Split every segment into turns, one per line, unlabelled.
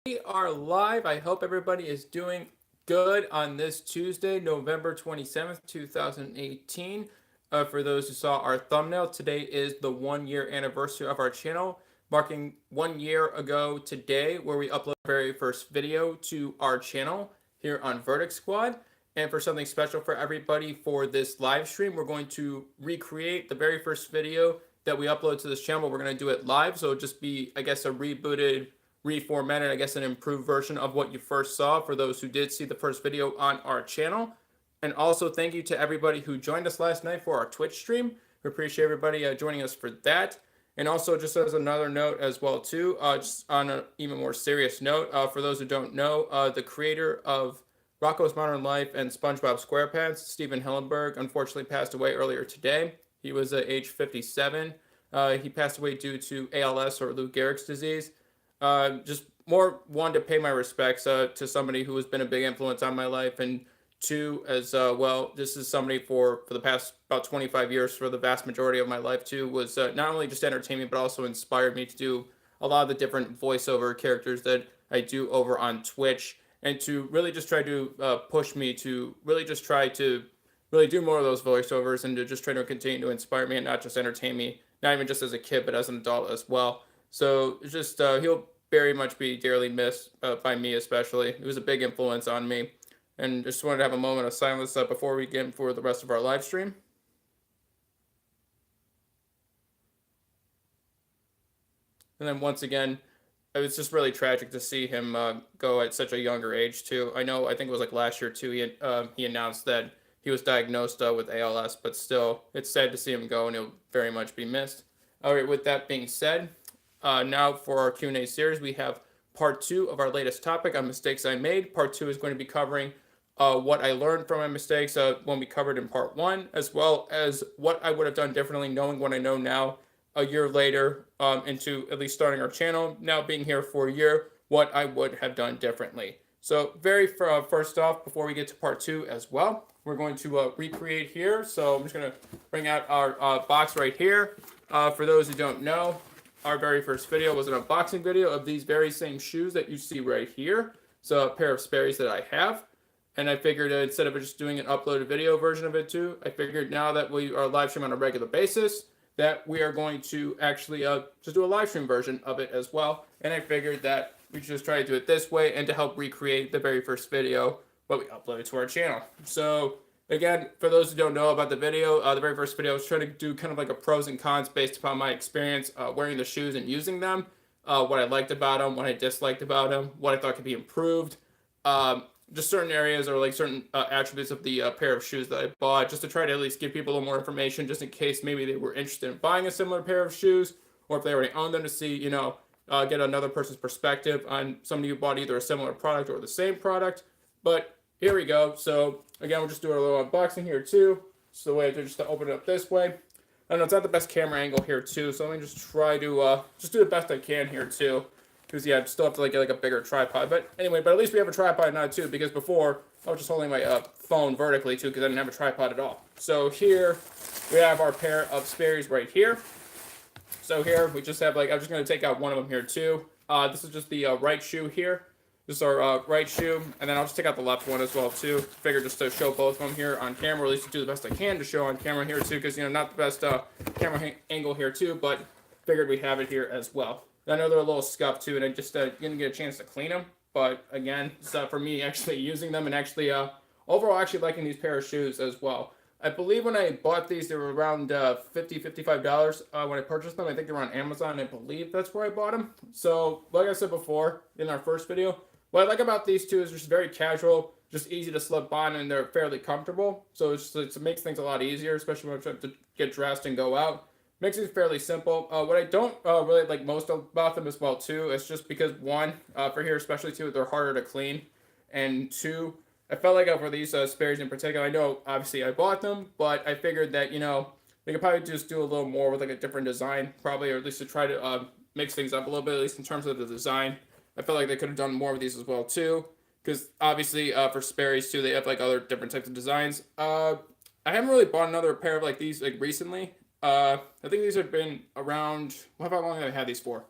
We are live. I hope everybody is doing good on this Tuesday, November 27th, 2018. For those who saw our thumbnail, today is the 1 year anniversary of our channel, marking 1 year ago today where we uploaded our very first video to our channel here on Verdict Squad. And for something special for everybody for this live stream, we're going to recreate the very first video that we upload to this channel. We're going to do it live, so it'll just be, I guess, a rebooted, reformatted, I guess, an improved version of what you first saw for those who did see the first video on our channel. And also thank you to everybody who joined us last night for our Twitch stream. We appreciate everybody joining us for that. And also, just as another note as well too, just on an even more serious note, for those who don't know, the creator of Rocko's Modern Life and SpongeBob SquarePants, Stephen Hillenburg, unfortunately passed away earlier today. He was age 57. He passed away due to ALS, or Lou Gehrig's disease. Just more, one, to pay my respects to somebody who has been a big influence on my life, and two, as well, this is somebody for the past about 25 years, for the vast majority of my life too, was not only just entertainment but also inspired me to do a lot of the different voiceover characters that I do over on Twitch, and to really just try to push me to really just try to really do more of those voiceovers, and to just try to continue to inspire me and not just entertain me, not even just as a kid but as an adult as well. So it's just he'll very much be dearly missed by me especially. He was a big influence on me. And just wanted to have a moment of silence before we get for the rest of our live stream. And then once again, it was just really tragic to see him go at such a younger age too. I think it was like last year too, he announced that he was diagnosed with ALS, but still, it's sad to see him go, and he'll very much be missed. All right, with that being said, now for our Q&A series, we have part 2 of our latest topic on mistakes I made. Part 2 is going to be covering what I learned from my mistakes when we covered in part 1, as well as what I would have done differently, knowing what I know now a year later, into at least starting our channel, now being here for a year, what I would have done differently. So first off, before we get to part 2 as well, we're going to recreate here. So I'm just going to bring out our box right here. For those who don't know, our very first video was an unboxing video of these very same shoes that you see right here. So a pair of Sperry's that I have. And I figured instead of just doing an uploaded video version of it too, I figured now that we are live streaming on a regular basis, that we are going to actually just do a live stream version of it as well. And I figured that we should just try to do it this way, and to help recreate the very first video, what we uploaded to our channel. So again, for those who don't know about the video, the very first video, I was trying to do kind of like a pros and cons based upon my experience wearing the shoes and using them, what I liked about them, what I disliked about them, what I thought could be improved, just certain areas or like certain attributes of the pair of shoes that I bought, just to try to at least give people a little more information, just in case maybe they were interested in buying a similar pair of shoes, or if they already own them, to see, get another person's perspective on somebody who bought either a similar product or the same product. But here we go. So again, we'll just do a little unboxing here too. So the way to just open it up this way. I know it's not the best camera angle here too, so let me just try to just do the best I can here too. Because yeah, I still have to get a bigger tripod. But anyway, but at least we have a tripod now too, because before I was just holding my phone vertically too, because I didn't have a tripod at all. So here we have our pair of Sperry's right here. So here we just have I'm just going to take out one of them here too. This is just the right shoe here. This is our right shoe, and then I'll just take out the left one as well too. Figure just to show both of them here on camera, or at least to do the best I can to show on camera here too, because not the best camera angle here too, but figured we have it here as well. I know they're a little scuffed too, and I just didn't get a chance to clean them. But again, it's for me actually using them, and actually overall actually liking these pair of shoes as well. I believe when I bought these, they were around $50, $55 when I purchased them. I think they were on Amazon. I believe that's where I bought them. So like I said before in our first video, what I like about these two is just very casual, just easy to slip on, and they're fairly comfortable. So it makes things a lot easier, especially when I'm trying to get dressed and go out. Makes it fairly simple. What I don't really like most about them as well too, is just because one, for here especially too, they're harder to clean, and two, I felt like for these Sperry's in particular, I know obviously I bought them, but I figured that they could probably just do a little more with a different design, probably, or at least to try to mix things up a little bit, at least in terms of the design. I felt like they could have done more with these as well too, because obviously for Sperry's too, they have other different types of designs. I haven't really bought another pair of these recently. I think these have been around, how long have I had these for?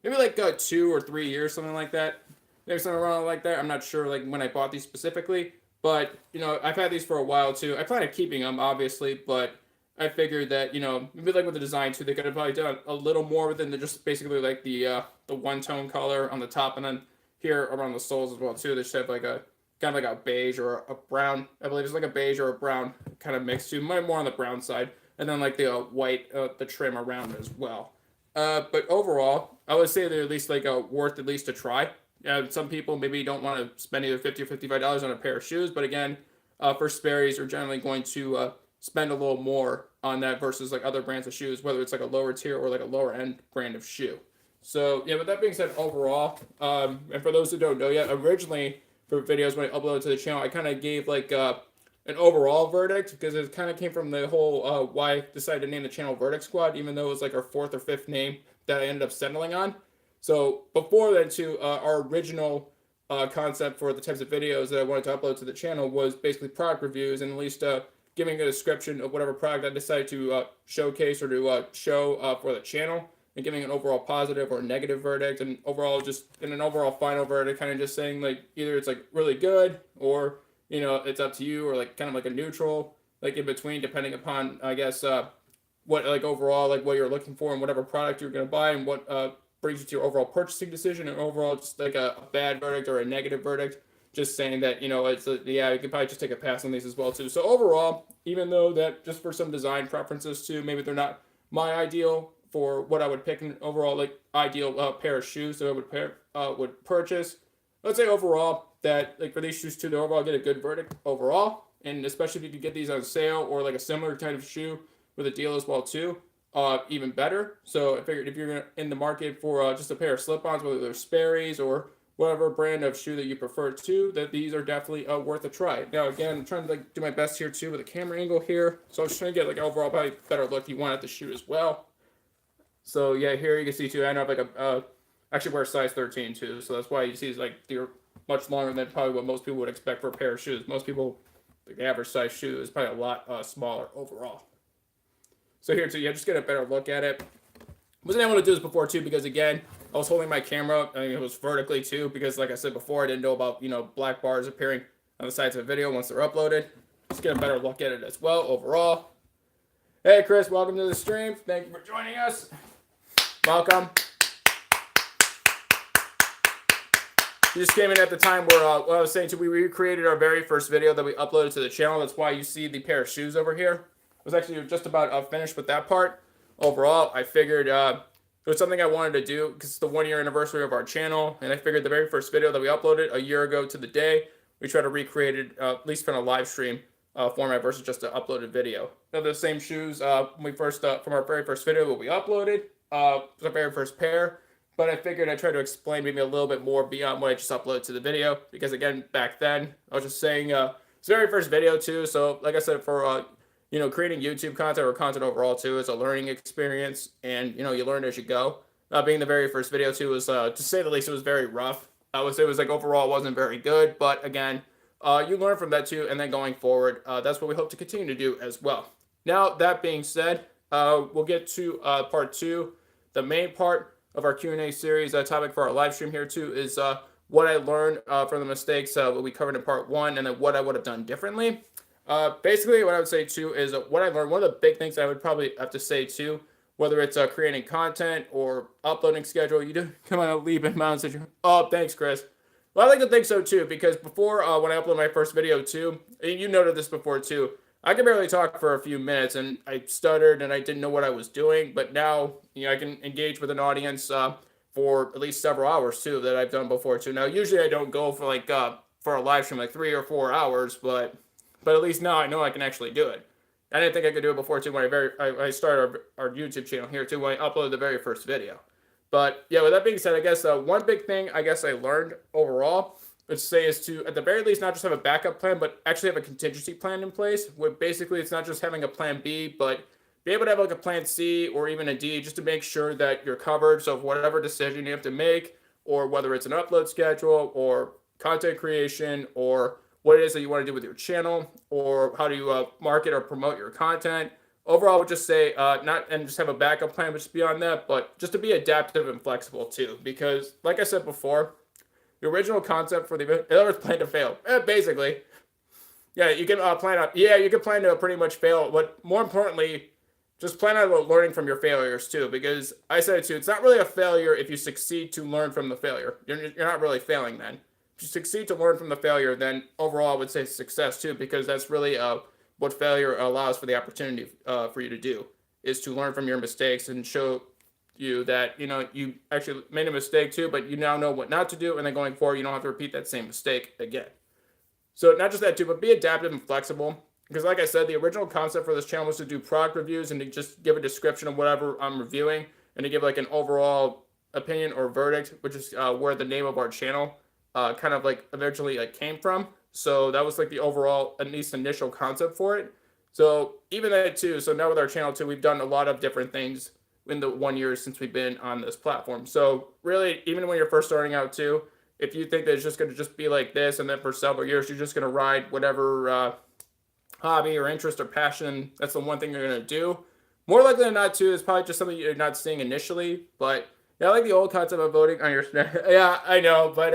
Maybe 2 or 3 years, something like that. maybe something around like that. I'm not sure like when I bought these specifically, but I've had these for a while too. I plan on keeping them obviously, but I figured that maybe like with the design too, they could have probably done a little more than the just basically like the one tone color on the top, and then here around the soles as well too. They just have like a kind of like a beige or a brown. I believe it's like a beige or a brown kind of mix too. More on the brown side, and then like the white the trim around as well. But overall, I would say they're at least like worth at least a try. Some people maybe don't want to spend either $50 or $55 on a pair of shoes, but again, for Sperry's, you're generally going to spend a little more on that versus like other brands of shoes, whether it's like a lower tier or like a lower end brand of shoe. So yeah, with that being said, overall, and for those who don't know yet, originally for videos when I uploaded to the channel, I kind of gave like an overall verdict because it kind of came from the whole why I decided to name the channel Verdict Squad, even though it was like our fourth or fifth name that I ended up settling on. So before that, too, our original concept for the types of videos that I wanted to upload to the channel was basically product reviews and at least giving a description of whatever product I decided to showcase or to show for the channel, and giving an overall positive or negative verdict, and overall just in an overall final verdict, kind of just saying like either it's like really good or it's up to you, or like kind of like a neutral, like in between, depending upon I guess what like overall like what you're looking for and whatever product you're gonna buy, and what brings you to your overall purchasing decision, and overall just like a bad verdict or a negative verdict. Just saying that it's yeah, you could probably just take a pass on these as well too. So overall, even though that just for some design preferences too, maybe they're not my ideal for what I would pick an overall like ideal pair of shoes that I would purchase. Let's say overall that like for these shoes too, they overall get a good verdict overall, and especially if you could get these on sale or like a similar kind of shoe with a deal as well too, even better. So I figured if you're in the market for just a pair of slip-ons, whether they're Sperry's or whatever brand of shoe that you prefer to, that these are definitely worth a try. Now again, I'm trying to like do my best here too with the camera angle here, so I'm just trying to get like overall probably better look you want at the shoe as well. So yeah, here you can see too, I have like a actually wear size 13 too, so that's why you see like they're much longer than probably what most people would expect for a pair of shoes. Most people, the average size shoe is probably a lot smaller overall. So here too, yeah, just get a better look at it. Wasn't able to do this before too because again, I was holding my camera. I mean, it was vertically too because like I said before, I didn't know about black bars appearing on the sides of the video once they're uploaded. Just get a better look at it as well overall. Hey Chris, welcome to the stream. Thank you for joining us. Welcome. You just came in at the time where what I was saying too, we recreated our very first video that we uploaded to the channel. That's why you see the pair of shoes over here. I was actually just about finished with that part. Overall, I figured it was something I wanted to do because it's the 1-year anniversary of our channel, and I figured the very first video that we uploaded a year ago to the day, we tried to recreate it at least from a live stream format versus just an uploaded video. Now the same shoes when we first from our very first video that we uploaded, was our very first pair, but I figured I'd try to explain maybe a little bit more beyond what I just uploaded to the video, because again, back then I was just saying it's the very first video too. So like I said, for creating YouTube content or content overall too is a learning experience, and you learn as you go. Being the very first video too was, to say the least, it was very rough. I would say it was like overall wasn't very good, but again, you learn from that too, and then going forward, that's what we hope to continue to do as well. Now that being said, we'll get to part 2. The main part of our Q&A series topic for our live stream here too is what I learned from the mistakes that we covered in part 1, and then what I would have done differently. Basically, what I would say too is what I learned. One of the big things I would probably have to say too, whether it's creating content or uploading schedule, you do come on a leap and mounds. Oh, thanks, Chris. Well, I like to think so too, because before when I uploaded my first video too, and you noted this before too, I could barely talk for a few minutes and I stuttered and I didn't know what I was doing. But now, I can engage with an audience for at least several hours too, that I've done before too. Now, usually I don't go for like for a live stream like 3 or 4 hours, but at least now I know I can actually do it. I didn't think I could do it before too when I started our YouTube channel here too, when I uploaded the very first video. But yeah, with that being said, I guess one big thing I guess I learned overall, let's say, is to at the very least not just have a backup plan, but actually have a contingency plan in place. Where basically it's not just having a plan B, but be able to have like a plan C or even a D, just to make sure that you're covered. So if whatever decision you have to make, or whether it's an upload schedule or content creation, or what it is that you want to do with your channel, or how do you market or promote your content. Overall, I would just say not and just have a backup plan, but just beyond that, but just to be adaptive and flexible too. Because like I said before, the original concept for the it was planned to fail. Basically, yeah, you can plan on. Yeah, you can plan to pretty much fail. But more importantly, just plan on learning from your failures too. Because I said it too, it's not really a failure if you succeed to learn from the failure. You're not really failing then. If you succeed to learn from the failure, then overall I would say success too, because that's really what failure allows for the opportunity for you to do, is to learn from your mistakes and show you that you actually made a mistake too, but you now know what not to do, and then going forward you don't have to repeat that same mistake again. So not just that too, but be adaptive and flexible. Because like I said, the original concept for this channel was to do product reviews and to just give a description of whatever I'm reviewing and to give like an overall opinion or verdict, which is where the name of our channel kind of like eventually came from. So that was like the overall, at least initial concept for it. So even that too, so now with our channel too, we've done a lot of different things in the 1 year since we've been on this platform. So really, even when you're first starting out too, if you think that it's just going to just be like this and then for several years you're just going to ride whatever hobby or interest or passion, that's the one thing you're going to do, more likely than not too, is probably just something you're not seeing initially. But yeah, I like the old concept of voting on your yeah, I know, but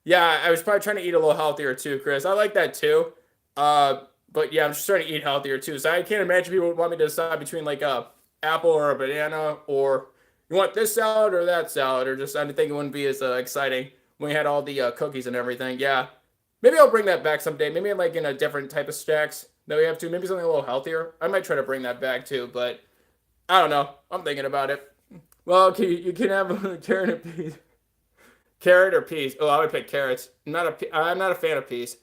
yeah, I was probably trying to eat a little healthier too, Chris. I like that too. But yeah, I'm just trying to eat healthier too. So I can't imagine people would want me to decide between like a apple or a banana, or you want this salad or that salad, or just I think it wouldn't be as exciting when we had all the cookies and everything. Yeah, maybe I'll bring that back someday. Maybe like in a different type of stacks that we have to. Maybe something a little healthier. I might try to bring that back too, but I don't know. I'm thinking about it. Well, okay, you can have a carrot and peas. Carrot or peas? Oh, I would pick carrots. I'm not a fan of peas.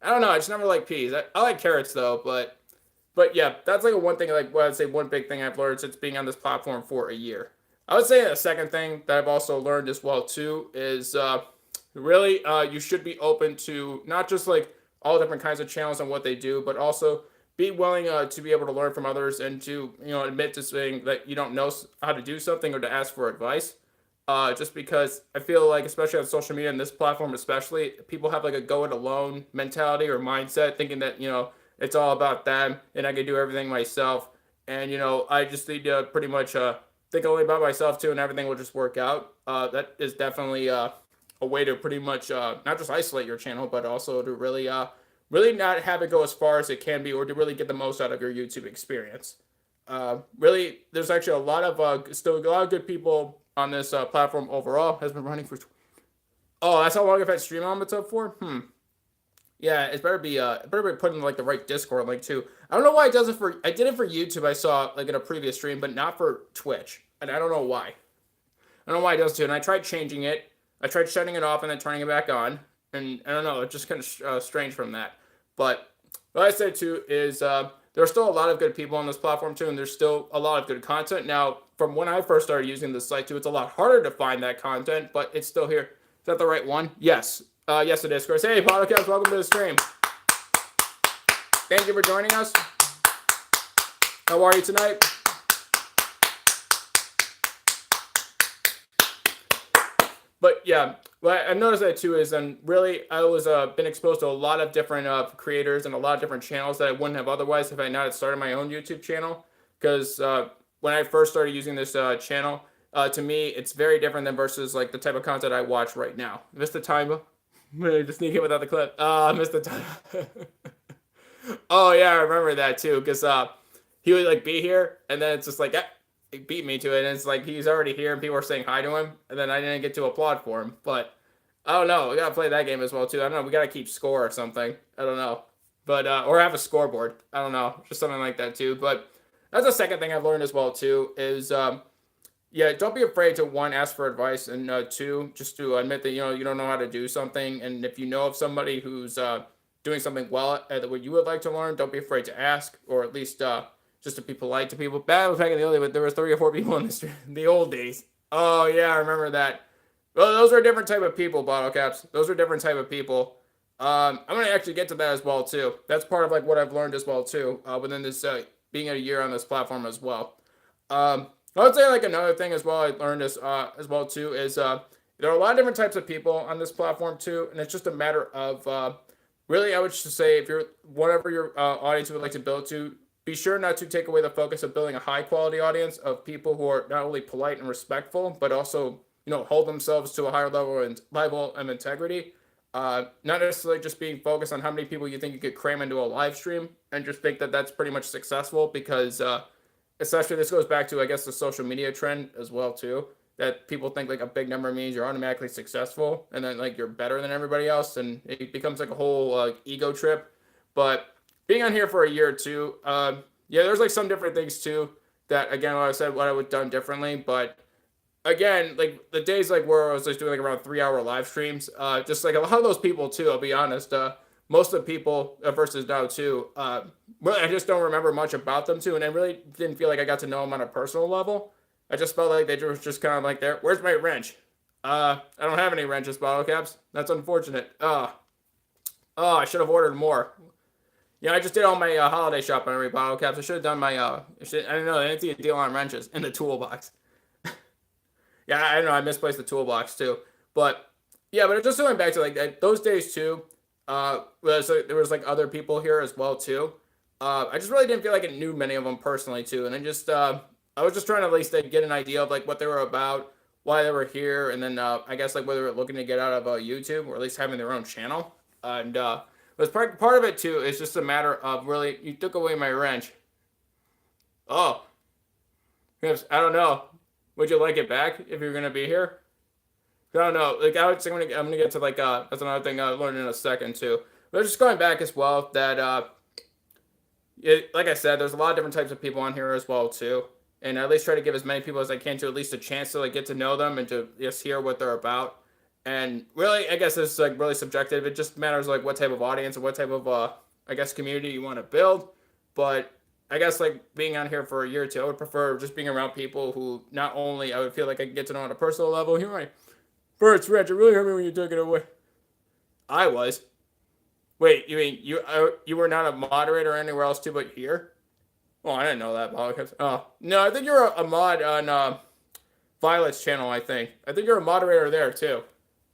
I don't know. I just never like peas. I like carrots though, but yeah, that's like a one thing. Like what I'd say, one big thing I've learned since being on this platform for a year. I would say a second thing that I've also learned as well too is really you should be open to not just like all different kinds of channels and what they do, but also be willing to be able to learn from others and to admit to saying that you don't know how to do something or to ask for advice. Just because I feel like, especially on social media and this platform especially, people have like a go it alone mentality or mindset, thinking that it's all about them and I can do everything myself. And I just need to pretty much think only about myself too, and everything will just work out. That is definitely a way to pretty much not just isolate your channel, but also to really not have it go as far as it can be, or to really get the most out of your YouTube experience. Really, there's actually a lot of still a lot of good people on this platform overall. Has been running for. Oh, that's how long I've had stream elements up for. Yeah, it better be put in like the right Discord link too. I don't know why it does it for. I did it for YouTube. I saw like in a previous stream, but not for Twitch, and I don't know why. I don't know why it does too. And I tried changing it. I tried shutting it off and then turning it back on, and I don't know. It's just kind of strange from that. But what I say too is there are still a lot of good people on this platform too, and there's still a lot of good content. Now, from when I first started using this site too, it's a lot harder to find that content, but it's still here. Is that the right one? Yes. Yes, it is, Chris. Hey, podcast, welcome to the stream. Thank you for joining us. How are you tonight? But yeah, what I've noticed that too is, and really, I was been exposed to a lot of different creators and a lot of different channels that I wouldn't have otherwise if I not had started my own YouTube channel. Because when I first started using this channel, to me, it's very different than versus like the type of content I watch right now. Missed the time. Just sneak it without the clip. Missed the time. Oh yeah, I remember that too. Because he would like be here, and then it's just like, he beat me to it, and it's like he's already here, and people are saying hi to him, and then I didn't get to applaud for him. But I don't know. We gotta play that game as well too. I don't know. We gotta keep score or something. I don't know. But or have a scoreboard. I don't know. Just something like that too. But that's the second thing I've learned as well too is yeah, don't be afraid to one, ask for advice, and two, just to admit that you don't know how to do something, and if you know of somebody who's doing something well at what you would like to learn, don't be afraid to ask, or at least just to be polite to people. Back in the old days, but there was 3 or 4 people in the old days. Oh yeah, I remember that. Well, those are a different type of people, bottle caps. Those are different type of people. I'm gonna actually get to that as well too. That's part of like what I've learned as well too within this being a year on this platform as well. I would say like another thing as well I learned as well too is there are a lot of different types of people on this platform too, and it's just a matter of really I would just say if you're whatever your audience would like to build to, be sure not to take away the focus of building a high quality audience of people who are not only polite and respectful, but also hold themselves to a higher level of integrity. Not necessarily just being focused on how many people you think you could cram into a live stream and just think that that's pretty much successful because especially this goes back to I guess the social media trend as well too, that people think like a big number means you're automatically successful and then like you're better than everybody else, and it becomes like a whole ego trip. But being on here for a year or two, yeah, there's like some different things too that again, like I said, what I would have done differently. But again, like the days like where I was just doing like around 3 hour live streams, just like a lot of those people too, I'll be honest, most of the people versus now too, really I just don't remember much about them too, and I really didn't feel like I got to know them on a personal level. I just felt like they were just kind of like there. Where's my wrench? I don't have any wrenches, bottle caps. That's unfortunate. I should have ordered more. Yeah, I just did all my holiday shopping on bottle caps. I should have done my I don't know. I didn't see a deal on wrenches in the toolbox. Yeah, I don't know. I misplaced the toolbox too. But yeah, but just going back to like those days too. There was like other people here as well too. I just really didn't feel like I knew many of them personally too, and I was just trying to at least get an idea of like what they were about, why they were here, and then I guess like whether they were looking to get out of YouTube or at least having their own channel. And but part of it too is just a matter of really you took away my wrench. Oh, I don't know. Would you like it back if you're gonna be here? I don't know. Like I'm gonna get to like that's another thing I learned in a second too. But just going back as well that like I said, there's a lot of different types of people on here as well too, and I at least try to give as many people as I can to at least a chance to like get to know them and to just hear what they're about. And really, I guess it's like really subjective. It just matters like what type of audience and what type of I guess community you want to build. But I guess like being on here for a year or two, I would prefer just being around people who not only I would feel like I could get to know on a personal level. Here, my first wrench, it really hurt me when you took it away. I was. Wait, you mean you were not a moderator anywhere else too, but here? Oh, I didn't know that. Oh no, I think you're a mod on Violet's channel. I think you're a moderator there too.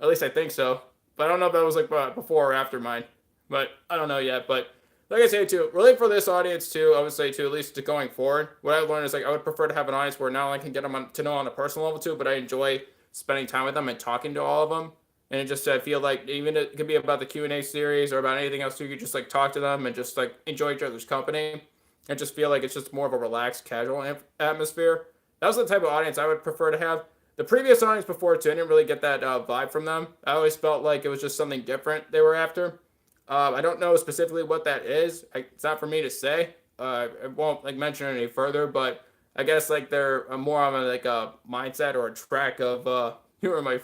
At least I think so. But I don't know if that was like before or after mine. But I don't know yet. But like I say too, really for this audience too, I would say too, at least to going forward, what I learned is like I would prefer to have an audience where not only I can get them to know on a personal level too, but I enjoy spending time with them and talking to all of them. And it just I feel like even it could be about the Q&A series or about anything else too, you could just like talk to them and just like enjoy each other's company. I just feel like it's just more of a relaxed, casual atmosphere. That was the type of audience I would prefer to have. The previous audience before too, I didn't really get that vibe from them. I always felt like it was just something different they were after. I don't know specifically what that is. It's not for me to say. I won't like mention it any further, but I guess like they're more on like a mindset or a track of here are my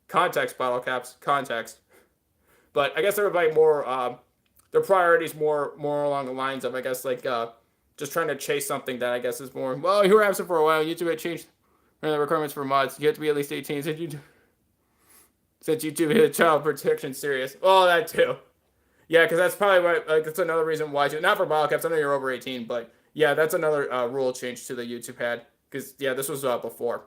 context bottle caps context. But I guess they're like more their priorities more along the lines of I guess like just trying to chase something that I guess is more well you were absent for a while. YouTube had changed the requirements for mods. You have to be at least 18 since YouTube hit child protection serious. Oh, that too. Yeah, because that's probably what like that's another reason why too. Not for bottle caps. I know you're over 18, but yeah, that's another rule change to the YouTube had because yeah, this was before.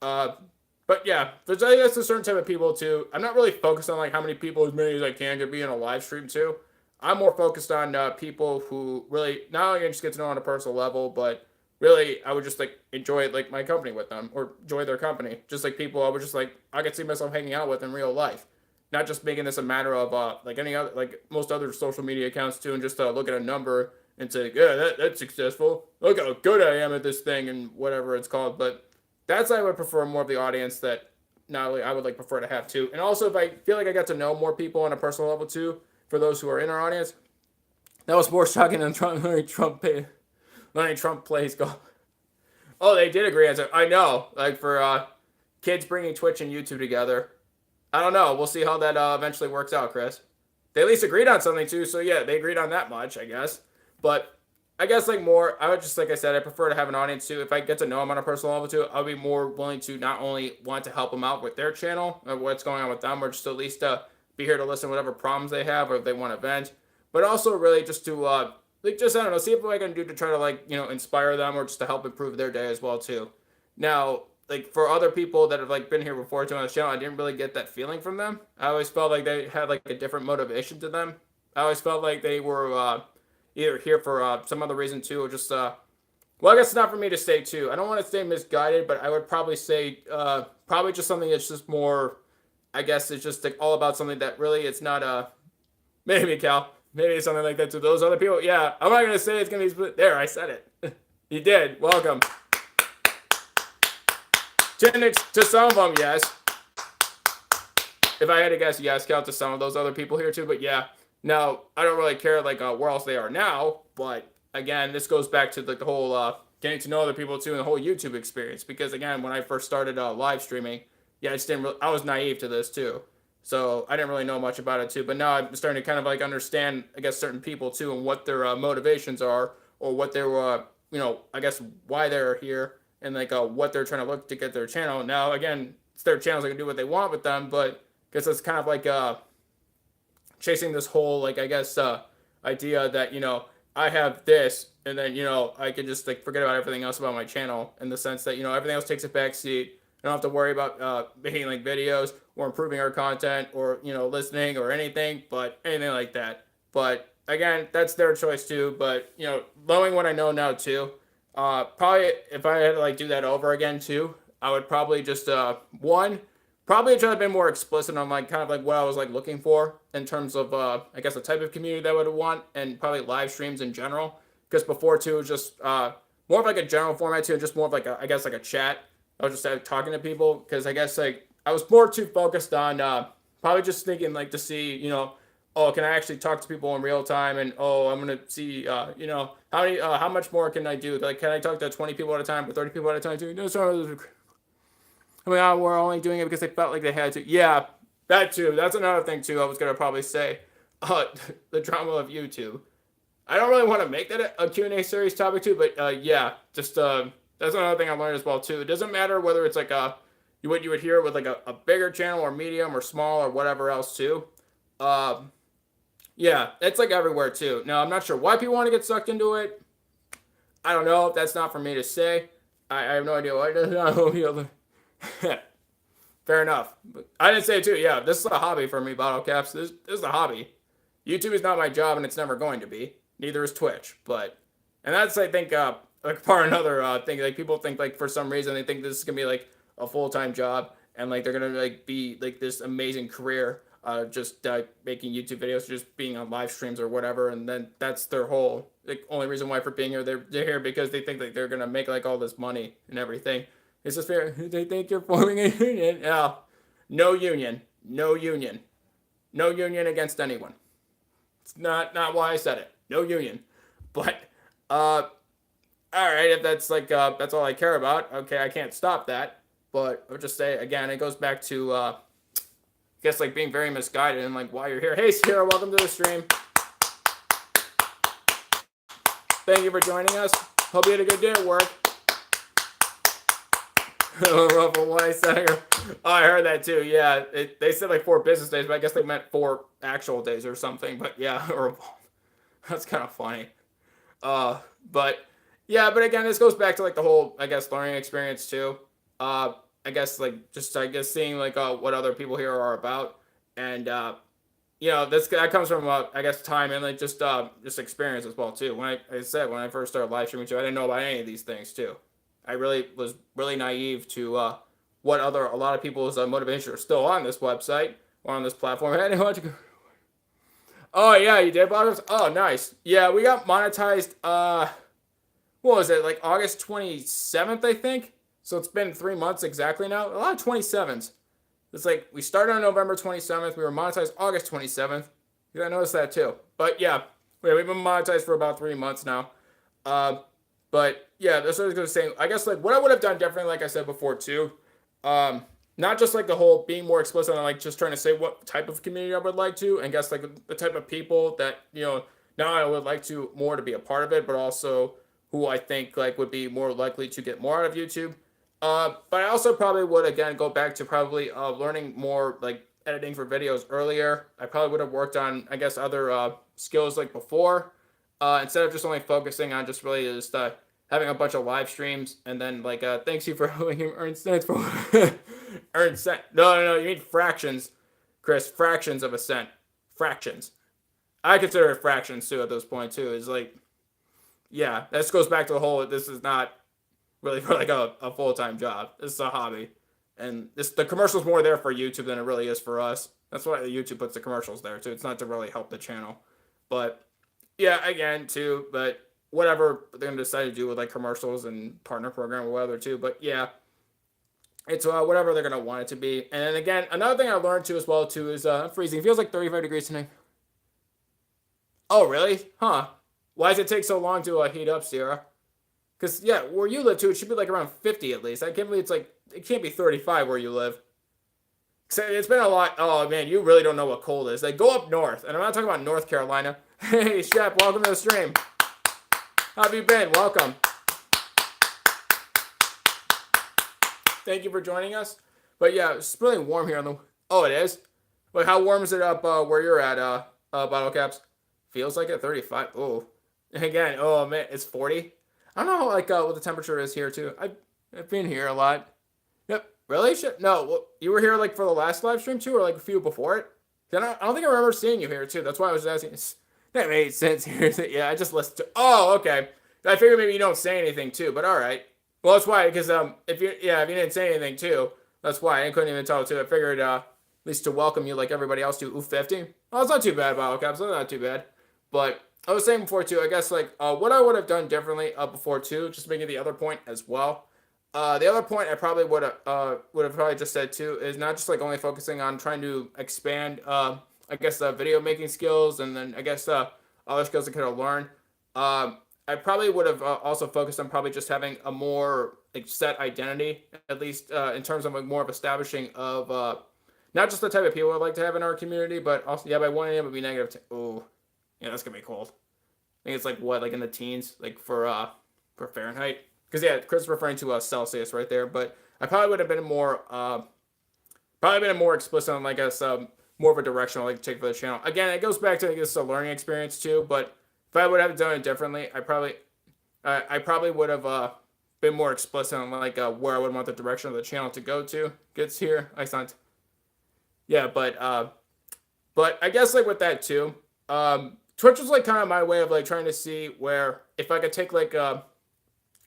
But yeah, there's I guess a certain type of people too. I'm not really focused on like how many people as many as I can could be in a live stream too. I'm more focused on people who really not only just get to know on a personal level, but really I would just like enjoy like my company with them or enjoy their company. Just like people I would just like I could see myself hanging out with in real life. Not just making this a matter of like any other like most other social media accounts too, and just look at a number and say, yeah, that's successful. Look how good I am at this thing and whatever it's called. But that's I would prefer more of the audience that not only I would like prefer to have too. And also if I feel like I got to know more people on a personal level too, for those who are in our audience, that was more shocking than Learning Trump plays golf. Oh, they did agree. I know. Like for kids bringing Twitch and YouTube together. I don't know. We'll see how that eventually works out, Chris. They at least agreed on something too. So yeah, they agreed on that much, I guess. But I guess like more, I would just like I said, I prefer to have an audience too. If I get to know them on a personal level too, I'll be more willing to not only want to help them out with their channel or what's going on with them, or just at least be here to listen to whatever problems they have or if they want to vent, but also really just to like just I don't know, see what I can do to try to like inspire them or just to help improve their day as well too. Now, like for other people that have like been here before too on the channel, I didn't really get that feeling from them. I always felt like they had like a different motivation to them. I always felt like they were either here for some other reason too, or just Well, I guess it's not for me to say too. I don't want to say misguided, but I would probably say probably just something that's just more. I guess it's just like all about something that really it's not maybe Cal maybe something like that to those other people. Yeah, I'm not gonna say it's gonna be split. There, I said it. You did. Welcome. To some of them, yes. If I had to guess, yes, count to some of those other people here too. But yeah, no, I don't really care like where else they are now. But again, this goes back to like the whole getting to know other people too, and the whole YouTube experience. Because again, when I first started live streaming, yeah, I just didn't. I was naive to this too, so I didn't really know much about it too. But now I'm starting to kind of like understand, I guess, certain people too, and what their motivations are, or what their I guess why they're here, and like what they're trying to look to get their channel. Now again, it's their channels; they can do what they want with them, but because it's kind of like chasing this whole like I guess idea that I have this, and then I can just like forget about everything else about my channel, in the sense that everything else takes a back seat. I don't have to worry about making like videos or improving our content or listening or anything, but anything like that. But again, that's their choice too. But knowing what I know now too, probably if I had to like do that over again too, I would probably just probably try to be more explicit on like kind of like what I was like looking for in terms of I guess the type of community that I would want, and probably live streams in general. Because before too, it was just more of like a general format too, and just more of like I guess like a chat. I was just talking to people, because I guess like I was more too focused on probably just thinking like to see oh, can I actually talk to people in real time, and oh, I'm gonna see how much more can I do, like can I talk to 20 people at a time or 30 people at a time too? I mean, we're only doing it because they felt like they had to. Yeah, that too. That's another thing too. I was gonna probably say, the drama of YouTube. I don't really want to make that a Q&A series topic too, but yeah, just that's another thing I learned as well too. It doesn't matter whether it's like what you would hear with like a bigger channel or medium or small or whatever else too. Yeah, it's like everywhere too. Now I'm not sure why people want to get sucked into it. I don't know. That's not for me to say. I have no idea why. Fair enough. But I didn't say it too. Yeah, this is a hobby for me, bottle caps. This is a hobby. YouTube is not my job, and it's never going to be. Neither is Twitch. And that's I think like part of another thing. Like people think like for some reason they think this is gonna be like a full-time job, and like they're gonna like be like this amazing career, just making YouTube videos, just being on live streams or whatever, and then that's their whole like only reason why for being here. They're here because they think like they're gonna make like all this money and everything. It's just fair. They think you're forming a union. Yeah. No union. No union. No union against anyone. It's not why I said it. No union. But all right, if that's like that's all I care about, okay, I can't stop that. But I would just say again, it goes back to I guess like being very misguided and like why you're here. Hey Sierra, welcome to the stream. Thank you for joining us. Hope you had a good day at work. Oh, I heard that too. Yeah, they said like 4 business days, but I guess they meant 4 actual days or something. But yeah, that's kind of funny. But yeah, but again, this goes back to like the whole I guess learning experience too. I guess like just seeing like what other people here are about, and that comes from I guess time and like just experience as well too. When I said when I first started live streaming too, I didn't know about any of these things too. I really was really naive to what a lot of people's motivation are still on this website or on this platform. Oh yeah, you did bloggers? Oh nice. Yeah, we got monetized what was it, like August 27th, I think? So it's been 3 months exactly now. A lot of 27s. It's like we started on November 27th, we were monetized August 27th. You gotta notice that too. But yeah, we've been monetized for about 3 months now. But yeah, that's what I was gonna say. I guess like what I would have done differently, like I said before too, not just like the whole being more explicit on like just trying to say what type of community I would like to, and guess like the type of people that now I would like to more to be a part of it, but also who I think like would be more likely to get more out of YouTube. But I also probably would again go back to probably learning more like editing for videos earlier. I probably would have worked on I guess other skills like before, instead of just only focusing on just really just having a bunch of live streams, and then like thanks you for helping him earn cents for earn cent. No, you mean fractions, Chris. Fractions of a cent. Fractions. I consider it fractions too at this point too. It's like yeah, this goes back to the whole, this is not really for like a full-time job. This is a hobby. And the commercial's more there for YouTube than it really is for us. That's why YouTube puts the commercials there too. It's not to really help the channel. But yeah, again too, but whatever they're gonna decide to do with like commercials and partner program or whatever too. But yeah, it's whatever they're gonna want it to be. And then again, another thing I learned too as well too is freezing. It feels like 35 degrees tonight. Oh really? Huh? Why does it take so long to heat up, Sierra? Because yeah, where you live too, it should be like around 50 at least. I can't believe it's like it can't be 35 where you live. It's been a lot. Oh man, you really don't know what cold is. Like go up north, and I'm not talking about North Carolina. Hey Shep, welcome to the stream. How have you been? Welcome. Thank you for joining us. But yeah, it's really warm here on the. Oh, it is. Wait, how warm is it up where you're at? Bottle caps. Feels like at 35. Oh, again. Oh man, it's 40. I don't know like what the temperature is here too. I've been here a lot. Yep. Really? Shit. No. Well, you were here like for the last live stream too, or like a few before it. I don't think I remember seeing you here too. That's why I was asking. That made sense here. Yeah, I just listened to. Oh, okay. I figured maybe you don't say anything too, but all right. Well, that's why because if you didn't say anything too, that's why I couldn't even tell too. I figured at least to welcome you like everybody else to 50. Oh, it's not too bad, Bottle Caps. It's not too bad. But I was saying before too. I guess like what I would have done differently before too, just making the other point as well. The other point I probably would have probably just said too is not just like only focusing on trying to expand I guess video making skills and then I guess other skills I could have learned. I probably would have also focused on probably just having a more like set identity, at least in terms of like more of establishing of not just the type of people I'd like to have in our community, but also by 1 a.m. it would be negative. Oh, yeah, that's gonna be cold. I think it's like what like in the teens, like for Fahrenheit. Because yeah, Chris is referring to Celsius right there, but I probably would have been more explicit on like us more of a direction I like to take for the channel. Again, it goes back to I guess a learning experience too, but if I would have done it differently, I probably would have been more explicit on like where I would want the direction of the channel to go to. Gets here, I sent. Yeah, but I guess like with that too, Twitch was like kind of my way of like trying to see where if I could take like a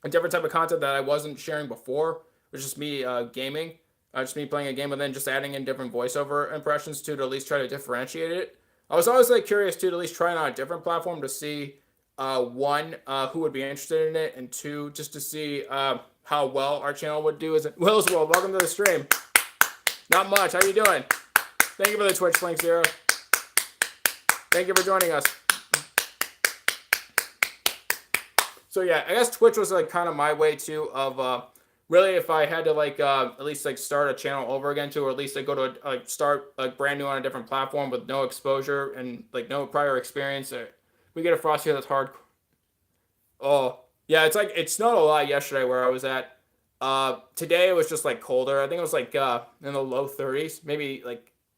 different type of content that I wasn't sharing before, which is me gaming, just me playing a game, and then just adding in different voiceover impressions too to at least try to differentiate it. I was always like curious too to at least try it on a different platform to see one who would be interested in it, and two just to see how well our channel would do. As Will's World, welcome to the stream. Not much. How you doing? Thank you for the Twitch link, Zero. Thank you for joining us. So yeah, I guess Twitch was like kind of my way too of really if I had to like at least like start a channel over again too, or at least like go to start like brand new on a different platform with no exposure and like no prior experience. We get a frost here that's hard. Oh yeah, it's like it snowed a lot yesterday where I was at. Today it was just like colder. I think it was like in the low 30s. Maybe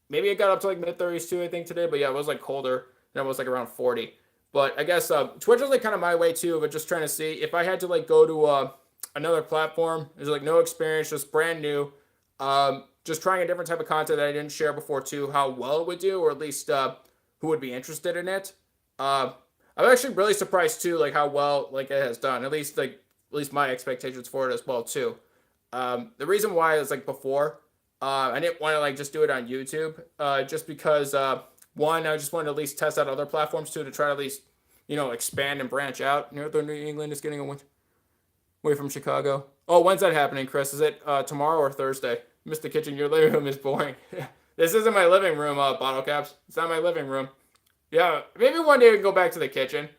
it got up to like mid 30s too. I think today, but yeah, it was like colder. And it was like around 40. But I guess Twitch was like kind of my way too, but just trying to see if I had to like go to another platform. There's like no experience, just brand new. Just trying a different type of content that I didn't share before too, how well it would do, or at least who would be interested in it. I'm actually really surprised too, like how well like it has done. At least my expectations for it as well too. The reason why is like before, I didn't want to like just do it on YouTube, just because one, I just wanted to at least test out other platforms too to try to at least, expand and branch out. Northern New England is getting away from Chicago. Oh, when's that happening, Chris? Is it tomorrow or Thursday? Mr. Kitchen, your living room is boring. This isn't my living room, Bottle Caps. It's not my living room. Yeah, maybe one day we can go back to the kitchen.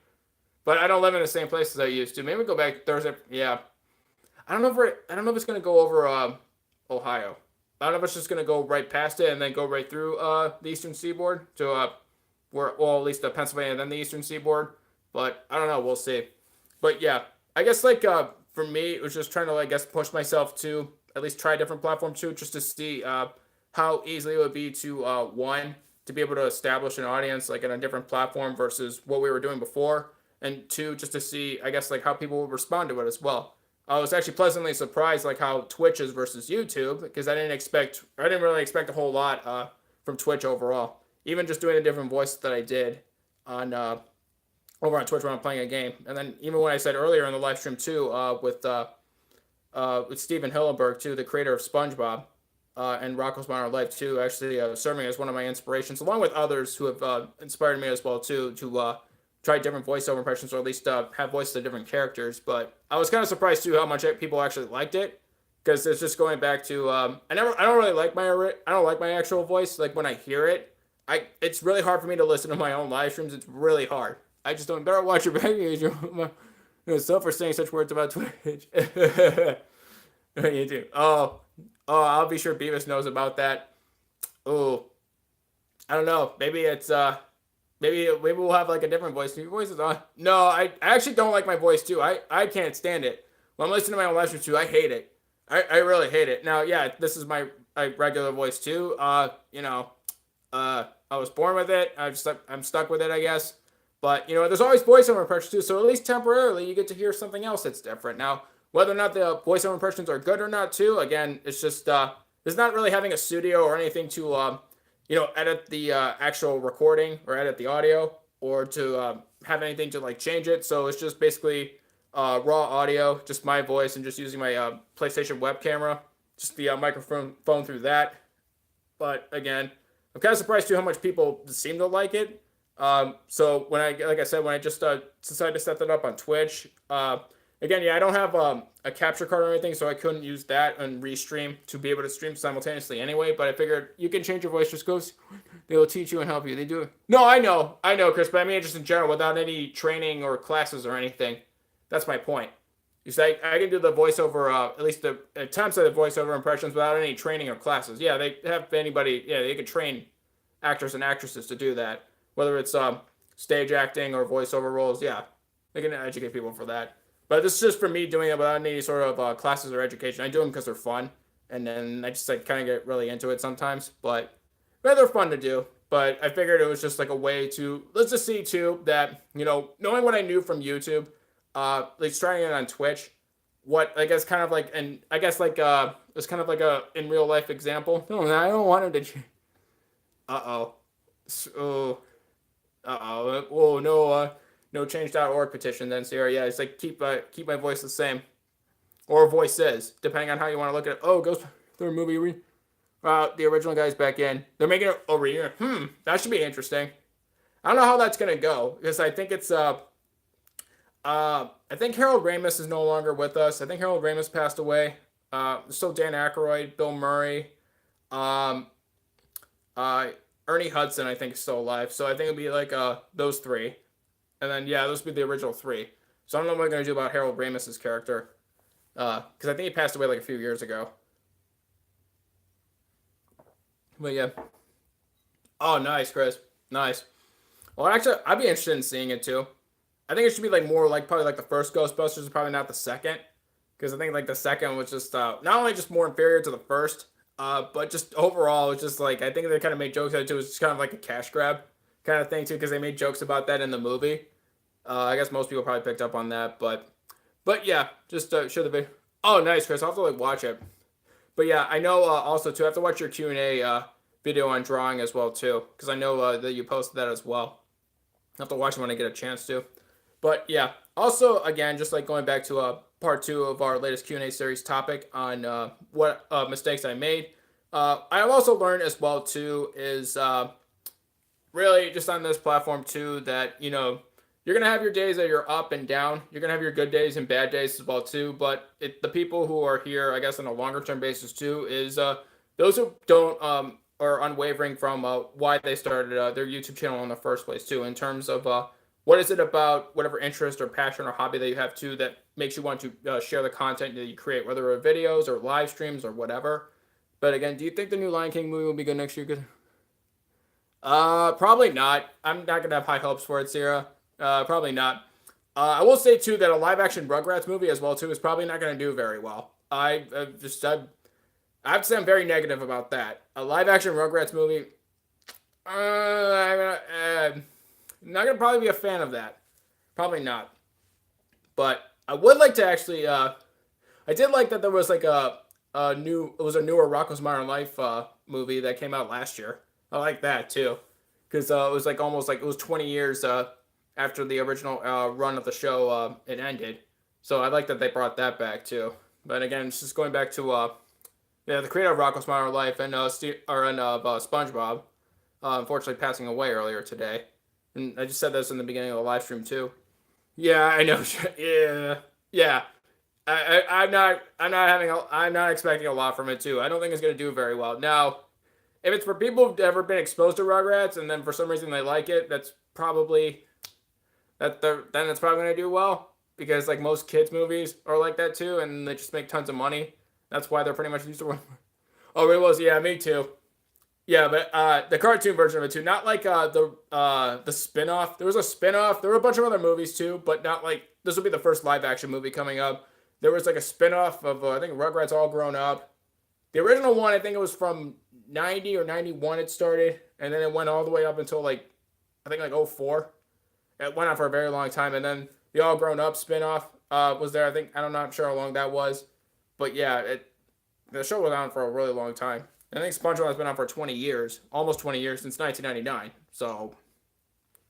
But I don't live in the same place as I used to. Maybe we go back Thursday. Yeah. I don't know if it's gonna go over Ohio. I don't know if it's just gonna go right past it and then go right through the Eastern Seaboard to at least Pennsylvania and then the Eastern Seaboard. But I don't know. We'll see. But yeah, I guess like for me, it was just trying to I guess push myself to at least try a different platform too, just to see how easily it would be to one to be able to establish an audience like in a different platform versus what we were doing before, and two just to see I guess like how people would respond to it as well. I was actually pleasantly surprised like how Twitch is versus YouTube, because I didn't really expect a whole lot from Twitch overall. Even just doing the different voices that I did on over on Twitch when I'm playing a game. And then even when I said earlier in the live stream too, with Steven Hillenburg too, the creator of SpongeBob, and Rocko's Modern Life too, actually serving as one of my inspirations, along with others who have inspired me as well too, to try different voiceover impressions, or at least have voices of different characters. But I was kind of surprised too how much people actually liked it, because it's just going back to I don't really like I don't like my actual voice. Like when I hear it, it's really hard for me to listen to my own live streams. It's really hard. I just don't better watch your baggage. So for saying such words about Twitch. You do. Oh, I'll be sure Beavis knows about that. Oh, I don't know. Maybe it's maybe we'll have like a different voice. Your voice is on. No, I actually don't like my voice too. I can't stand it. When I'm listening to my own live stream too, I hate it. I really hate it. Now, yeah, this is my regular voice too. I was born with it. I'm stuck with it, I guess. But there's always voiceover impressions too. So at least temporarily, you get to hear something else that's different. Now, whether or not the voiceover impressions are good or not too, again, it's just it's not really having a studio or anything to edit the actual recording or edit the audio, or to have anything to like change it. So it's just basically raw audio, just my voice, and just using my PlayStation web camera, just the microphone through that. But again, I'm kind of surprised too how much people seem to like it. So when I just decided to set that up on Twitch, again, yeah, I don't have a capture card or anything, so I couldn't use that and restream to be able to stream simultaneously anyway. But I figured you can change your voice, just go. They will teach you and help you. They do. No, I know, Chris, but I mean just in general, without any training or classes or anything. That's my point. You say I can do the voiceover, at least the attempts at the voiceover impressions without any training or classes. Yeah, they have anybody. Yeah, they could train actors and actresses to do that, whether it's stage acting or voiceover roles. Yeah, they can educate people for that. But this is just for me doing it without any sort of classes or education. I do them because they're fun, and then I just like kind of get really into it sometimes. But they're fun to do. But I figured it was just like a way to, let's just see too that knowing what I knew from YouTube, like trying it on Twitch, what I guess kind of like, and I guess like it's kind of like a in real life example. No, I don't want him to. Uh-oh. So, uh-oh. Oh, no, no change.org petition then, Sierra. Yeah, it's like keep my voice the same. Or voices, depending on how you want to look at it. Oh, goes through a movie. The original guy's back in. They're making it over here. That should be interesting. I don't know how that's going to go, because I think it's, I think Harold Ramis is no longer with us. I think Harold Ramis passed away. Still Dan Aykroyd, Bill Murray, Ernie Hudson, I think, is still alive. So I think it'll be like those three. And then, yeah, those would be the original three. So I don't know what I'm going to do about Harold Ramis's character. Because I think he passed away like a few years ago. But yeah. Oh, nice, Chris. Nice. Well, actually, I'd be interested in seeing it too. I think it should be like more like probably like the first Ghostbusters, probably not the second. Because I think like the second was just not only just more inferior to the first, but just overall, it's just like, I think they kind of made jokes at it too. It's just kind of like a cash grab kind of thing too, because they made jokes about that in the movie. I guess most people probably picked up on that, but yeah, just show the video. Oh, nice, Chris. I'll have to like watch it. But yeah, I know also too, I have to watch your Q&A video on drawing as well too, because I know that you posted that as well. I'll have to watch it when I get a chance to. But yeah, also again, just like going back to part 2 of our latest Q&A series topic on what mistakes I made. I've also learned as well too is really just on this platform too that you're gonna have your days that you're up and down. You're gonna have your good days and bad days as well too. But the people who are here, I guess, on a longer term basis too, is those who don't are unwavering from why they started their YouTube channel in the first place too. In terms of what is it about whatever interest or passion or hobby that you have too that makes you want to share the content that you create, whether it's videos or live streams or whatever. But again, do you think the new Lion King movie will be good next year? Probably not. I'm not gonna have high hopes for it, Sierra. Probably not. I will say too that a live action Rugrats movie as well too is probably not gonna do very well. I have to say I'm very negative about that. A live action Rugrats movie, I'm not gonna probably be a fan of that. Probably not. But I would like to actually. I did like that there was like a newer Rocko's Modern Life movie that came out last year. I like that too, because it was like almost like it was 20 years after the original run of the show it ended. So I like that they brought that back too. But again, it's just going back to the creator of Rocko's Modern Life and SpongeBob, unfortunately passing away earlier today. And I just said this in the beginning of the live stream too. Yeah, I know. Yeah, yeah. I'm not expecting a lot from it too. I don't think it's gonna do very well. Now, if it's for people who've ever been exposed to Rugrats and then for some reason they like it, that's probably then it's probably gonna do well because like most kids movies are like that too, and they just make tons of money. That's why they're pretty much used to. Oh, it was, yeah, me too. Yeah, but the cartoon version of it too, not like the spin-off. There was a spin-off. There were a bunch of other movies too, but not like this will be the first live action movie coming up. There was like a spin-off of I think Rugrats All Grown Up. The original one, I think it was from 90 or 91 it started, and then it went all the way up until like I think like '04. It went on for a very long time, and then the All Grown Up spin-off was there. I think I'm not sure how long that was, but yeah, the show was on for a really long time. I think SpongeBob has been on for 20 years, almost 20 years since 1999. So,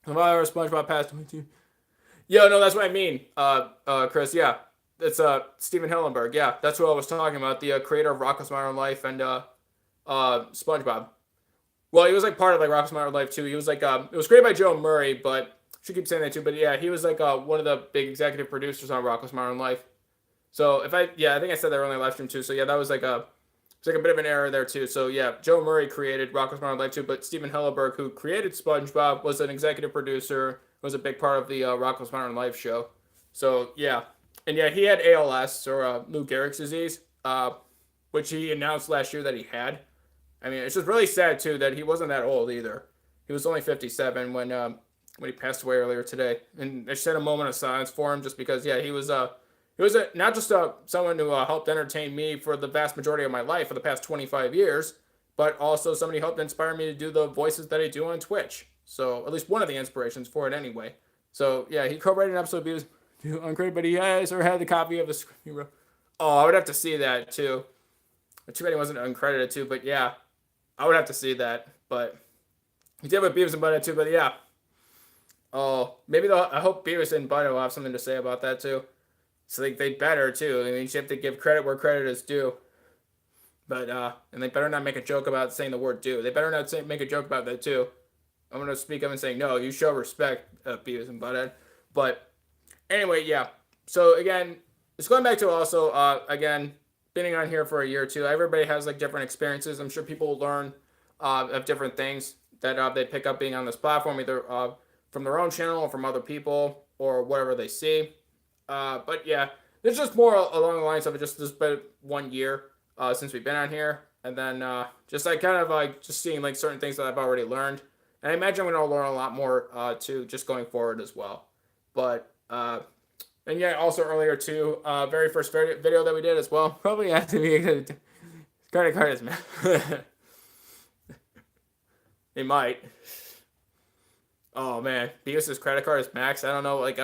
if I ever SpongeBob passed away too. Yeah, no, that's what I mean, Chris. Yeah, it's Steven Hillenburg. Yeah, that's what I was talking about. The creator of Rocko's Modern Life and SpongeBob. Well, he was like part of like Rocko's Modern Life too. He was like it was created by Joe Murray, but I should keep saying that too. But yeah, he was like one of the big executive producers on Rocko's Modern Life. So I think I said that earlier in the live stream too. So yeah, that was like it's like a bit of an error there too. So yeah, Joe Murray created Rocko's Modern Life too, but Steven Hillenburg, who created SpongeBob, was an executive producer, was a big part of the Rocko's Modern Life show. So yeah, and yeah, he had ALS or Lou Gehrig's disease, which he announced last year that he had. I mean, it's just really sad too that he wasn't that old either. He was only 57 when he passed away earlier today, and I said a moment of silence for him just because yeah, he was not just someone who helped entertain me for the vast majority of my life for the past 25 years, but also somebody who helped inspire me to do the voices that I do on Twitch. So at least one of the inspirations for it anyway. So yeah, he co-wrote an episode of Beavis Uncredited, but he has or had the copy of the script he wrote. Oh, I would have to see that too. Too bad he wasn't uncredited too, but yeah, I would have to see that. But he did with Beavis and Butthead too, but yeah. Oh, maybe I hope Beavis and Butthead will have something to say about that too. So they better too. I mean, you have to give credit where credit is due. But and they better not make a joke about saying the word "do." They better not make a joke about that too. I'm gonna speak up and say no. You show respect, Beavis and Butthead. But anyway, yeah. So again, it's going back to also again being on here for a year or two. Everybody has like different experiences. I'm sure people will learn of different things that they pick up being on this platform, either from their own channel or from other people or whatever they see. But yeah, there's just more along the lines of it. Just this been 1 year since we've been on here, and then just like kind of like just seeing like certain things that I've already learned, and I imagine I'm gonna learn a lot more too, just going forward as well. But and yeah, also earlier too, very first video that we did as well, probably have to be a credit card is man. It might. Oh man, Beavis's credit card is max. I don't know, like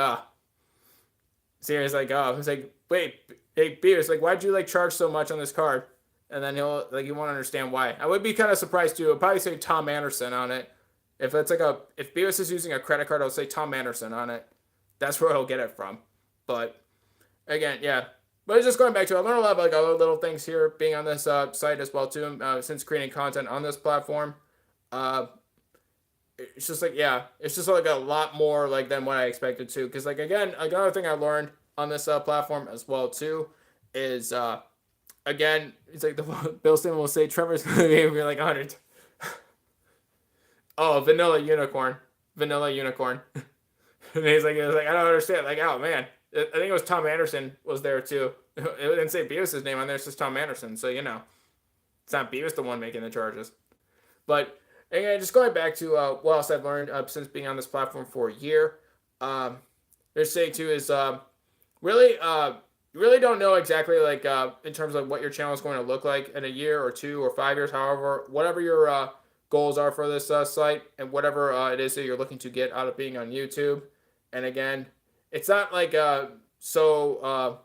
serious, like it's like wait, hey Beavis, like why'd you like charge so much on this card? And then he'll like you won't understand why. I would be kind of surprised too. It'll probably say Tom Anderson on it. If it's like if Beavis is using a credit card, it'll say Tom Anderson on it. That's where he'll get it from. But again, yeah. But it's just going back to I learned a lot of like other little things here being on this site as well too. Since creating content on this platform, it's just like yeah, it's just like a lot more like than what I expected to. Because like again, another thing I learned on this platform as well too is again, it's like the Bill Simmons will say Trevor's gonna be like 100. Oh, vanilla unicorn. And he's like, I don't understand. Like, oh man, I think it was Tom Anderson was there too. It didn't say Beavis' name on there. It's just Tom Anderson. So it's not Beavis the one making the charges. But again, just going back to what else I've learned since being on this platform for a year. They're saying too is really you really don't know exactly like in terms of what your channel is going to look like in a year or 2 or 5 years, however, whatever your goals are for this site and whatever it is that you're looking to get out of being on YouTube. And again, it's not like so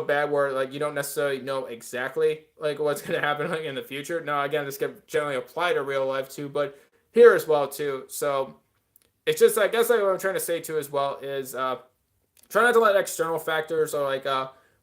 bad where like you don't necessarily know exactly like what's going to happen like in the future. Now again, this can generally apply to real life too, but here as well too. So it's just, I guess, like what I'm trying to say too as well is try not to let external factors, or like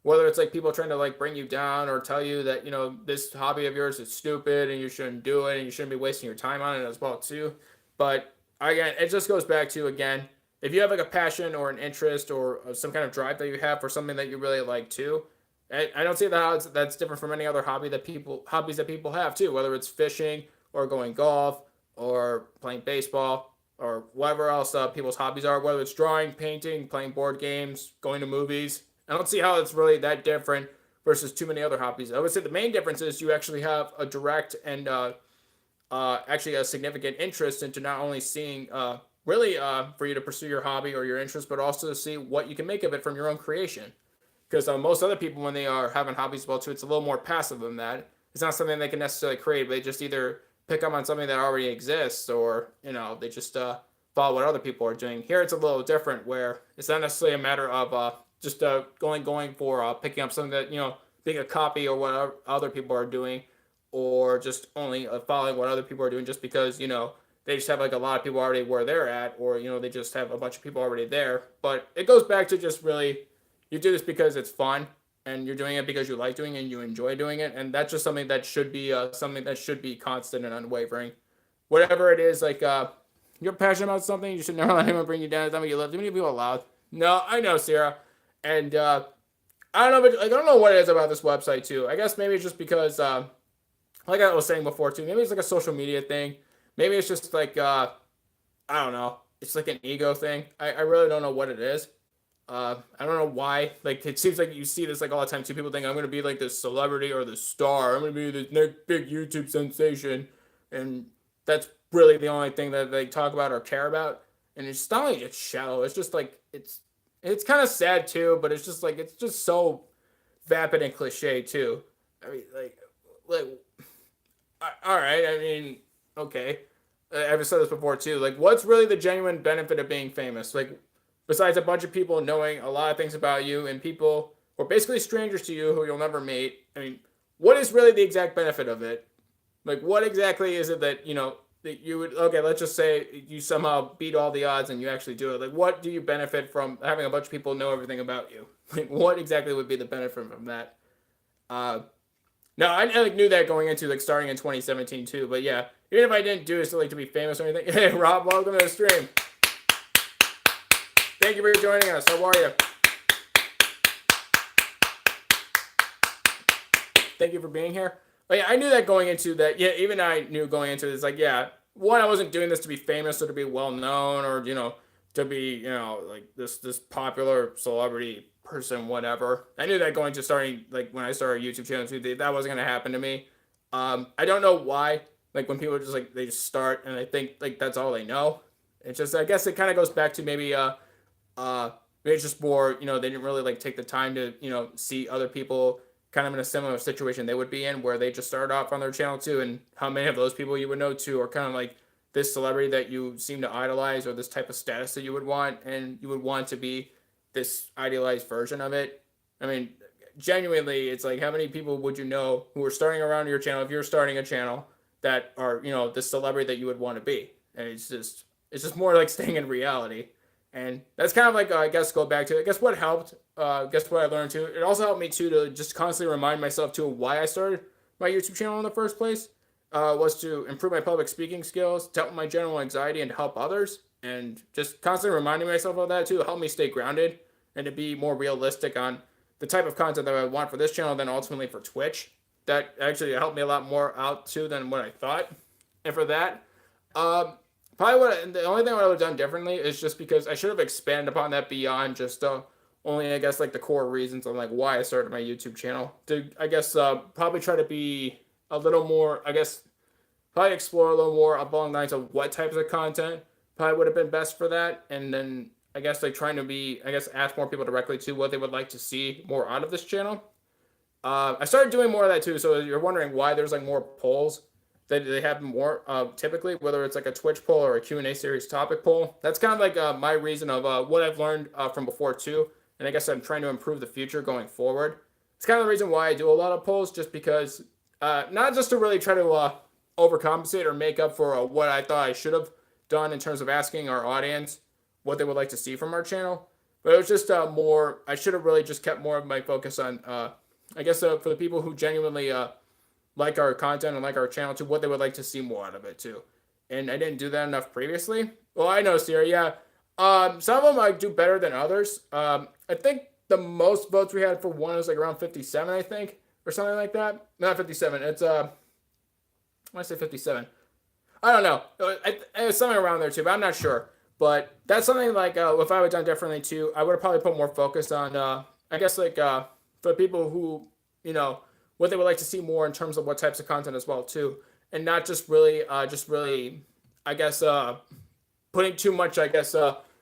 whether it's like people trying to like bring you down or tell you that, this hobby of yours is stupid and you shouldn't do it and you shouldn't be wasting your time on it as well too. But again, it just goes back to, again, if you have like a passion or an interest or some kind of drive that you have for something that you really like too, I don't see that that's different from any other hobbies that people have too, whether it's fishing or going golf or playing baseball or whatever else people's hobbies are, whether it's drawing, painting, playing board games, going to movies. I don't see how it's really that different versus too many other hobbies. I would say the main difference is you actually have a direct and actually a significant interest into not only seeing really for you to pursue your hobby or your interest, but also to see what you can make of it from your own creation. Because most other people, when they are having hobbies, well, too, it's a little more passive than that. It's not something they can necessarily create, but they just either pick up on something that already exists, or they just follow what other people are doing. Here, it's a little different, where it's not necessarily a matter of just going for picking up something that being a copy or what other people are doing, or just only following what other people are doing just because they just have like a lot of people already where they're at, or they just have a bunch of people already there. But it goes back to just really, you do this because it's fun and you're doing it because you like doing it and you enjoy doing it, and that's just something that should be constant and unwavering. Whatever it is, like you're passionate about something, you should never let anyone bring you down. It's not what you love. Too many people allowed. No, I know, Sarah, and I don't know, but like, I don't know what it is about this website too. I guess maybe it's just because, like I was saying before too, maybe it's like a social media thing. Maybe it's just like I don't know. It's like an ego thing. I really don't know what it is. I don't know why. Like, it seems like you see this like all the time too. People think I'm gonna be like this celebrity or the star. I'm gonna be this next big YouTube sensation, and that's really the only thing that they talk about or care about. And it's not like it's shallow. It's just like it's kind of sad too. But it's just like it's just so vapid and cliche too. I mean, like all right. I mean, okay. I've said this before too. Like, what's really the genuine benefit of being famous? Like, besides a bunch of people knowing a lot of things about you and people who are basically strangers to you who you'll never meet. I mean, what is really the exact benefit of it? Like, what exactly is it that that you would? Okay, let's just say you somehow beat all the odds and you actually do it. Like, what do you benefit from having a bunch of people know everything about you? Like, what exactly would be the benefit from that? No, I like knew that going into like starting in 2017 too. But yeah, even if I didn't do this like to be famous or anything, hey Rob, welcome to the stream. Thank you for joining us. How are you? Thank you for being here. But yeah, I knew that going into that. Yeah, even I knew going into this. Like, yeah, one, I wasn't doing this to be famous or to be well known or to be like this popular celebrity person, whatever. I knew that going to starting like when I started a YouTube channel too, that wasn't gonna happen to me. I don't know why. Like when people just like they just start and I think like that's all they know. It's just I guess it kind of goes back to maybe maybe it's just more they didn't really like take the time to see other people kind of in a similar situation they would be in where they just started off on their channel too, and how many of those people you would know too are kind of like this celebrity that you seem to idolize or this type of status that you would want, and you would want to be this idealized version of it. I mean, genuinely, it's like how many people would you know who are starting around your channel if you're starting a channel that are the celebrity that you would want to be, and it's just more like staying in reality. And that's kind of like, I guess, go back to it. I guess what helped, guess what I learned too. It also helped me too to just constantly remind myself too why I started my YouTube channel in the first place. Was to improve my public speaking skills, to help my general anxiety, and to help others. And just constantly reminding myself of that too helped me stay grounded and to be more realistic on the type of content that I want for this channel, then ultimately for Twitch. That actually helped me a lot more out too than what I thought. And for that, probably the only thing I would have done differently is just because I should have expanded upon that beyond just only I guess like the core reasons on like why I started my YouTube channel. To I guess probably try to be a little more, I guess, probably explore a little more along the lines of what types of content probably would have been best for that, and then I guess like trying to be, I guess, ask more people directly to what they would like to see more out of this channel. I started doing more of that too, so you're wondering why there's like more polls. They have more typically, whether it's like a Twitch poll or a Q&A series topic poll. That's kind of like my reason of what I've learned from before too, and I guess I'm trying to improve the future going forward. It's kind of the reason why I do a lot of polls, just because not just to really try to overcompensate or make up for what I thought I should have done in terms of asking our audience what they would like to see from our channel. But it was just more. I should have really just kept more of my focus on, I guess, for the people who genuinely like our content and like our channel too, what they would like to see more out of it too. And I didn't do that enough previously. Well, I know, Sierra. Yeah, some of them I do better than others. I think the most votes we had for one was like around 57, I think, or something like that. Not 57. It's I say 57. I don't know. It was something around there too, but I'm not sure. But that's something like if I would have done differently too, I would have probably put more focus on. I guess like for people who what they would like to see more in terms of what types of content as well too, and not just really I guess putting too much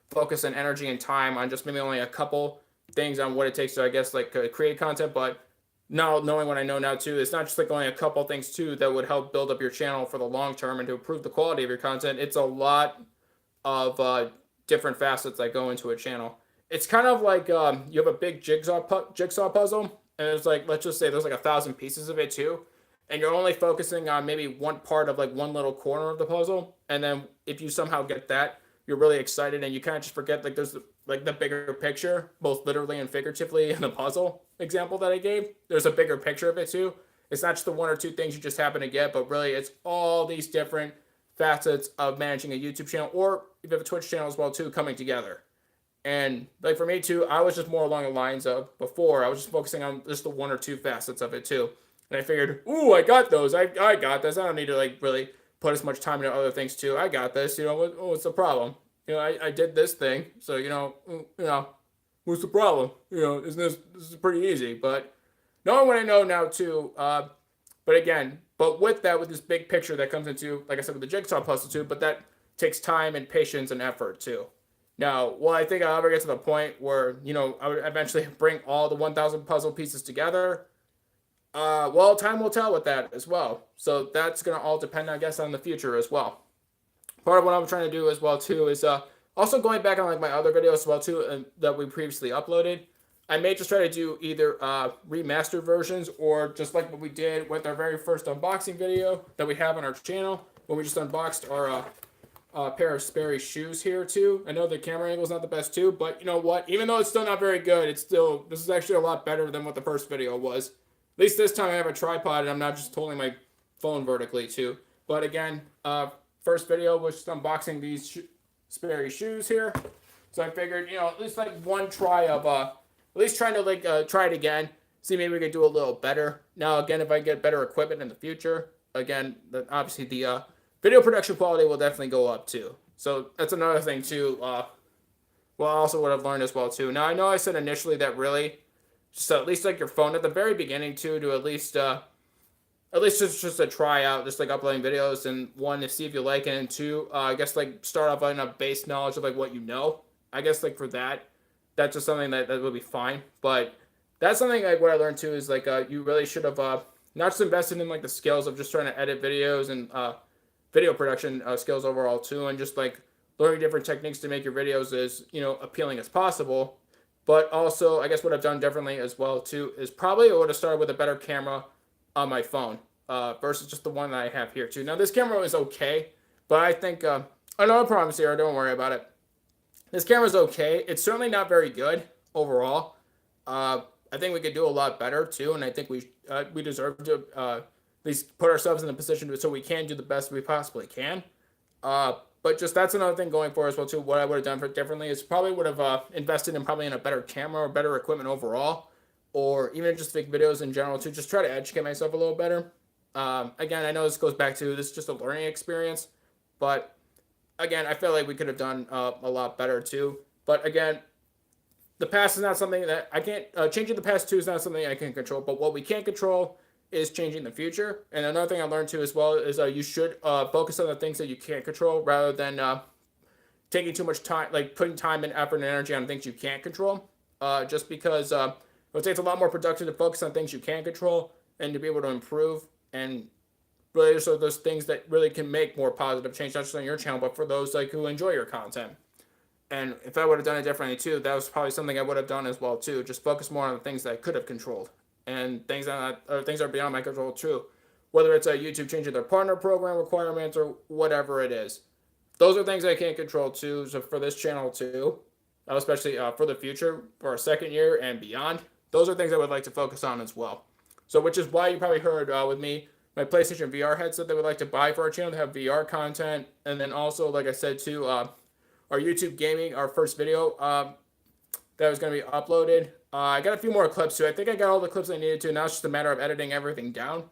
focus and energy and time on just maybe only a couple things on what it takes to I guess like create content, but now knowing what I know now too, it's not just like only a couple things too that would help build up your channel for the long term and to improve the quality of your content. It's a lot of different facets that go into a channel. It's kind of like you have a big jigsaw puzzle, and it's like, let's just say there's like 1,000 pieces of it too, and you're only focusing on maybe one part of like one little corner of the puzzle, and then if you somehow get that, you're really excited, and you kind of just forget like there's like the bigger picture, both literally and figuratively in the puzzle example that I gave. There's a bigger picture of it too. It's not just the one or two things you just happen to get, but really it's all these different facets of managing a YouTube channel, or if you have a Twitch channel as well too, coming together. And like for me too, I was just more along the lines of before, I was just focusing on just the one or two facets of it too. And I figured, ooh, I got those. I got this. I don't need to like really put as much time into other things too. I got this. What's the problem? I did this thing. So, what's the problem? Isn't this is pretty easy. But knowing what I know now too, but with this big picture that comes into, like I said, with the jigsaw puzzle too, but that takes time and patience and effort too. Now, will I think I'll ever get to the point where, I would eventually bring all the 1,000 puzzle pieces together? Well, time will tell with that as well. So that's going to all depend, I guess, on the future as well. Part of what I'm trying to do as well too is also going back on like my other videos as well too that we previously uploaded. I may just try to do either remastered versions or just like what we did with our very first unboxing video that we have on our channel when we just unboxed our pair of Sperry shoes here too. I know the camera angle is not the best too, but you know what? Even though it's still not very good, this is actually a lot better than what the first video was. At least this time I have a tripod and I'm not just holding my phone vertically too. But again, first video was just unboxing these Sperry shoes here. So I figured, at least like one try of, at least trying to like try it again. See maybe we could do a little better. Now again, if I get better equipment in the future, again, obviously the video production quality will definitely go up too. So that's another thing too. Also what I've learned as well too. Now I know I said initially that really, just at least like your phone at the very beginning too, to at least just to try out, just like uploading videos, and one, to see if you like it, and two, I guess like start off on a base knowledge of like what you know. I guess like for that's just something that would be fine. But that's something like what I learned too is like you really should have not just invested in like the skills of just trying to edit videos and video production skills overall too, and just like learning different techniques to make your videos as appealing as possible. But also, I guess what I've done differently as well too is probably I would have started with a better camera on my phone versus just the one that I have here too. Now this camera is okay, but I think no problem, Sarah. Don't worry about it. This camera's okay. It's certainly not very good overall. I think we could do a lot better too, and I think we deserve to at least put ourselves in a position so we can do the best we possibly can. But just that's another thing going forward as well too. What I would have done for differently is probably would have invested in probably in a better camera or better equipment overall, or even just make videos in general too. Just try to educate myself a little better. Again, I know this goes back to this is just a learning experience, but again, I feel like we could have done a lot better too. But again, the past is not something that I can't changing the past too is not something I can control. But what we can control is changing the future. And another thing I learned too as well is you should focus on the things that you can't control rather than taking too much time, like putting time and effort and energy on things you can't control. Just because I would say it's a lot more productive to focus on things you can control and to be able to improve and really so those things that really can make more positive change, not just on your channel, but for those like who enjoy your content. And if I would have done it differently too, that was probably something I would have done as well too. Just focus more on the things that I could have controlled and things that things are beyond my control too. Whether it's YouTube changing their partner program requirements or whatever it is. those are things I can't control too. So for this channel too, especially for the future, for our second year and beyond, those are things I would like to focus on as well. So which is why you probably heard with me, my PlayStation VR headset that we would like to buy for our channel to have VR content. And then also, like I said too, our YouTube gaming, our first video that was going to be uploaded. I got a few more clips too. I think I got all the clips I needed to. Now it's just a matter of editing everything down.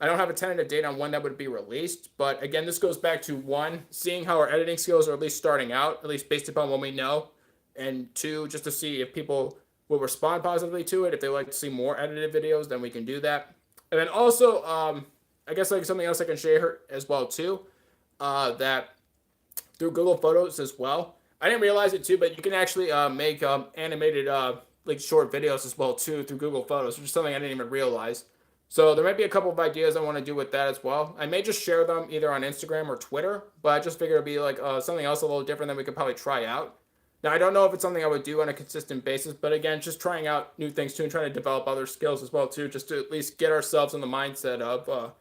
I don't have a tentative date on when that would be released, but again, this goes back to one, seeing how our editing skills are at least starting out, at least based upon what we know, and two, just to see if people will respond positively to it. If they like to see more edited videos, then we can do that. And then also, I guess like something else I can share as well too, that through Google Photos as well. I didn't realize it too, but you can actually make animated like short videos as well too through Google Photos, which is something I didn't even realize. So there might be a couple of ideas I want to do with that as well. I may just share them either on Instagram or Twitter, but I just figured it'd be like something else a little different that we could probably try out. Now, I don't know if it's something I would do on a consistent basis, but again, just trying out new things too and trying to develop other skills as well too, just to at least get ourselves in the mindset of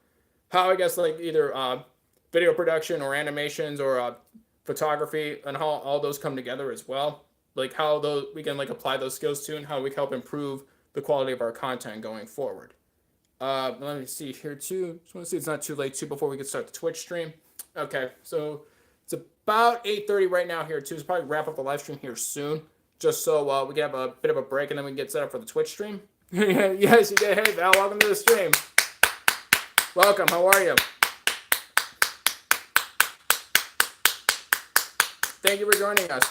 how I guess like either video production or animations or photography and how all those come together as well. Like how those we can like apply those skills to and how we can help improve the quality of our content going forward. Let me see here too. Just want to see it's not too late too before we can start the Twitch stream. Okay, so it's about 8:30 right now here too. So probably wrap up the live stream here soon, just so we can have a bit of a break and then we can get set up for the Twitch stream. Yes, you did. Hey Val, welcome to the stream. Welcome. How are you? Thank you for joining us.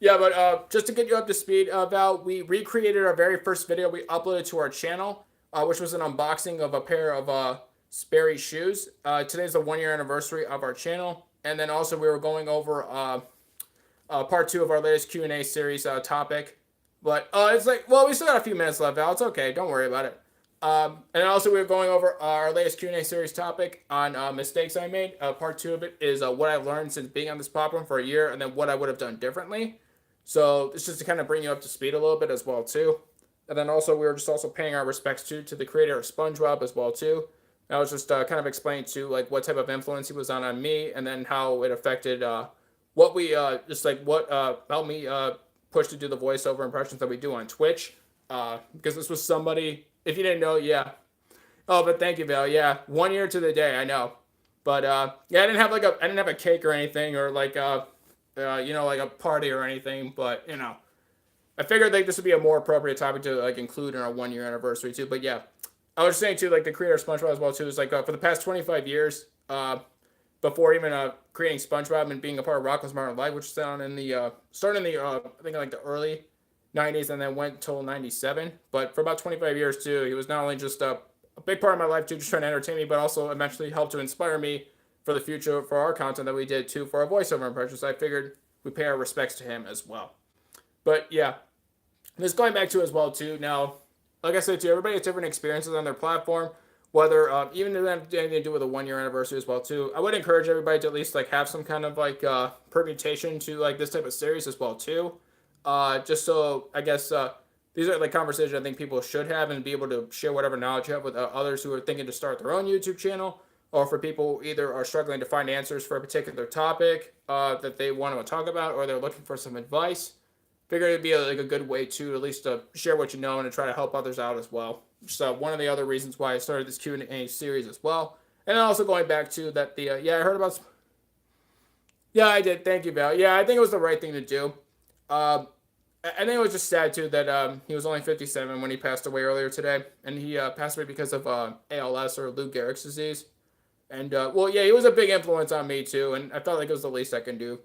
Yeah, but just to get you up to speed, Val, we recreated our very first video we uploaded to our channel, which was an unboxing of a pair of Sperry shoes. Today's the 1 year anniversary of our channel, and then also we were going over part 2 of our latest Q&A series topic. But it's like, well, we still got a few minutes left, Val. It's okay. Don't worry about it. And also we were going over our latest Q&A series topic on mistakes I made. Part 2 of it is what I've learned since being on this platform for a year, and then what I would have done differently. So it's just to kind of bring you up to speed a little bit as well too. And then also we were just also paying our respects to the creator of SpongeBob as well too. And I was just kind of explaining to like what type of influence he was on me, and then how it affected what we just like what helped me push to do the voiceover impressions that we do on Twitch. Because this was somebody, if you didn't know, yeah. Oh, but thank you, Val. Yeah, 1 year to the day, I know. But yeah, I didn't have a cake or anything, or like you know, like a party or anything, but you know, I figured like this would be a more appropriate topic to like include in our 1 year anniversary too. But yeah, I was saying too, like the creator of SpongeBob as well too is like for the past 25 years, before even creating SpongeBob and being a part of Rocko's Modern Life, which started in the I think like the early 90s and then went till 97. But for about 25 years too, he was not only just a big part of my life too, just trying to entertain me, but also eventually helped to inspire me for the future, for our content that we did too, for our voiceover impressions. I figured we pay our respects to him as well. But yeah, this going back to as well too. Now, like I said too, everybody has different experiences on their platform, whether even if they have anything to do with a 1 year anniversary as well too. I would encourage everybody to at least like have some kind of like permutation to like this type of series as well too. Just so I guess these are like conversations I think people should have and be able to share whatever knowledge you have with others who are thinking to start their own YouTube channel, or for people who either are struggling to find answers for a particular topic that they want to talk about, or they're looking for some advice. Figured it'd be like a good way to at least share what you know and to try to help others out as well. So one of the other reasons why I started this Q&A series as well. And then also going back to that I heard about. Yeah, I did. Thank you, Val. Yeah, I think it was the right thing to do. I think it was just sad too that he was only 57 when he passed away earlier today, and he passed away because of ALS, or Lou Gehrig's disease. And well, yeah, he was a big influence on me too, and I felt like it was the least I can do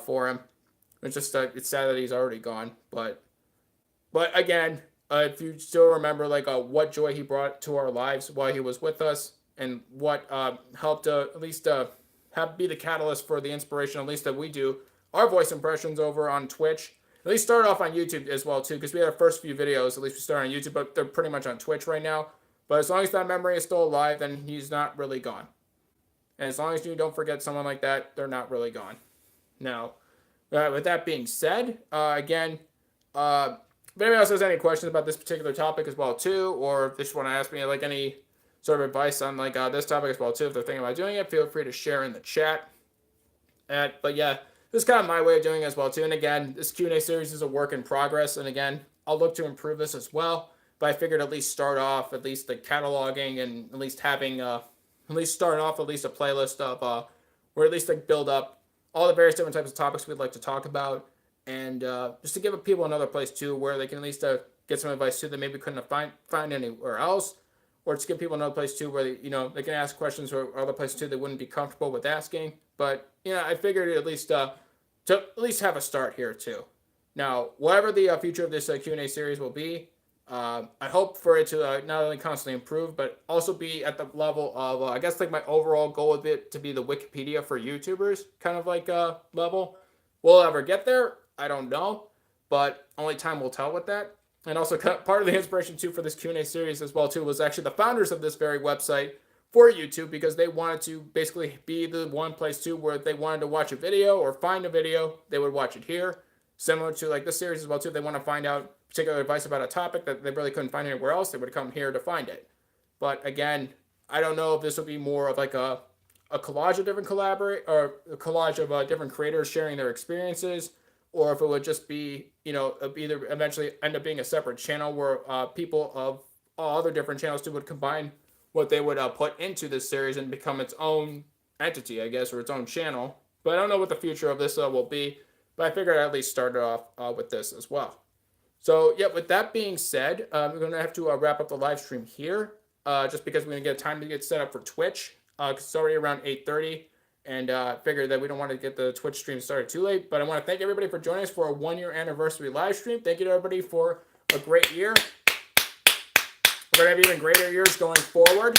for him. It's just it's sad that he's already gone, but again, if you still remember like what joy he brought to our lives while he was with us, and what helped at least be the catalyst for the inspiration, at least that we do our voice impressions over on Twitch. At least started off on YouTube as well too, because we had our first few videos. At least we started on YouTube, but they're pretty much on Twitch right now. But as long as that memory is still alive, then he's not really gone. And as long as you don't forget someone like that, they're not really gone. Now, with that being said, again, if anybody else has any questions about this particular topic as well too, or if they just want to ask me like any sort of advice on like this topic as well too. If they're thinking about doing it, feel free to share in the chat. But yeah, this is kind of my way of doing it as well too. And again, this Q&A series is a work in progress. And again, I'll look to improve this as well. But I figured at least start off at least the cataloging and at least having at least starting off at least a playlist of or at least like build up all the various different types of topics we'd like to talk about, and just to give people another place too where they can at least get some advice too that maybe couldn't find anywhere else, or just give people another place too where they can ask questions or other places too they wouldn't be comfortable with asking. But I figured at least to at least have a start here too. Now, whatever the future of this Q&A series will be, I hope for it to not only constantly improve, but also be at the level of, I guess, like my overall goal of it to be the Wikipedia for YouTubers kind of like level. Will it ever get there? I don't know, but only time will tell with that. And also part of the inspiration too for this Q&A series as well too was actually the founders of this very website for YouTube, because they wanted to basically be the one place too where if they wanted to watch a video or find a video, they would watch it here. Similar to like this series as well too, they want to find out particular advice about a topic that they really couldn't find anywhere else, they would come here to find it. But again, I don't know if this will be more of like a collage of different or a collage of different creators sharing their experiences, or if it would just be, either eventually end up being a separate channel where people of all other different channels too would combine what they would put into this series and become its own entity, I guess, or its own channel. But I don't know what the future of this will be, but I figured I'd at least start off with this as well. So, yeah, with that being said, we're going to have to wrap up the live stream here, just because we're going to get time to get set up for Twitch, because it's already around 8:30, and figured that we don't want to get the Twitch stream started too late. But I want to thank everybody for joining us for a 1-year anniversary live stream. Thank you to everybody for a great year. We're going to have even greater years going forward.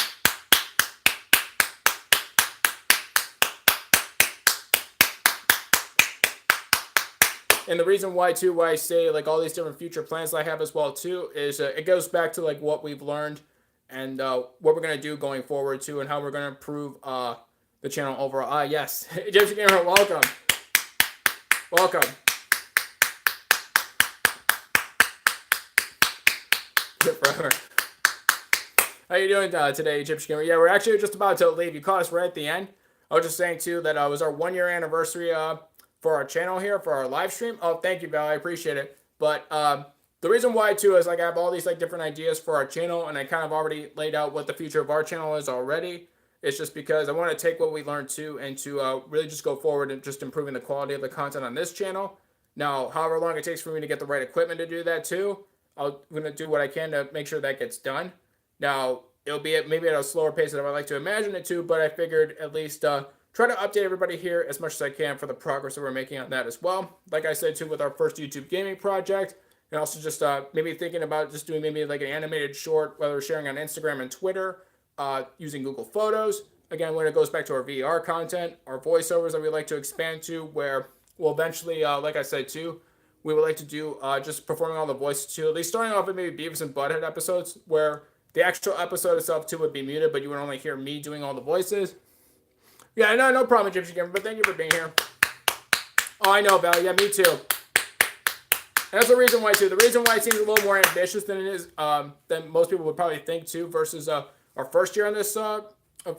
And the reason why I say like all these different future plans I have as well too is it goes back to like what we've learned and what we're gonna do going forward too, and how we're gonna improve the channel overall. Yes, Egyptian Gamer, welcome. Forever. How you doing today, Egyptian Gamer? Yeah, we're actually just about to leave. You caught us right at the end. I was just saying too that it was our 1-year anniversary for our channel here, for our live stream. Oh, thank you, Val. I appreciate it. But the reason why, too, is like I have all these like different ideas for our channel, and I kind of already laid out what the future of our channel is already. It's just because I want to take what we learned, too, and to really just go forward and just improving the quality of the content on this channel. Now, however long it takes for me to get the right equipment to do that, too, I'm going to do what I can to make sure that gets done. Now, it'll be maybe at a slower pace than I would like to imagine it to, but I figured at least try to update everybody here as much as I can for the progress that we're making on that as well. Like I said, too, with our first YouTube gaming project, and also just maybe thinking about just doing maybe like an animated short, whether sharing on Instagram and Twitter, using Google Photos. Again, when it goes back to our VR content, our voiceovers that we like to expand to, where we'll eventually, like I said, too, we would like to do just performing all the voices, too. At least starting off with maybe Beavis and Butthead episodes, where the actual episode itself, too, would be muted, but you would only hear me doing all the voices. Yeah, no problem, Egyptian Gamer, but thank you for being here. Oh, I know, Val. Yeah, me too. And that's the reason why, too. The reason why it seems a little more ambitious than it is, than most people would probably think, too, versus our first year on this,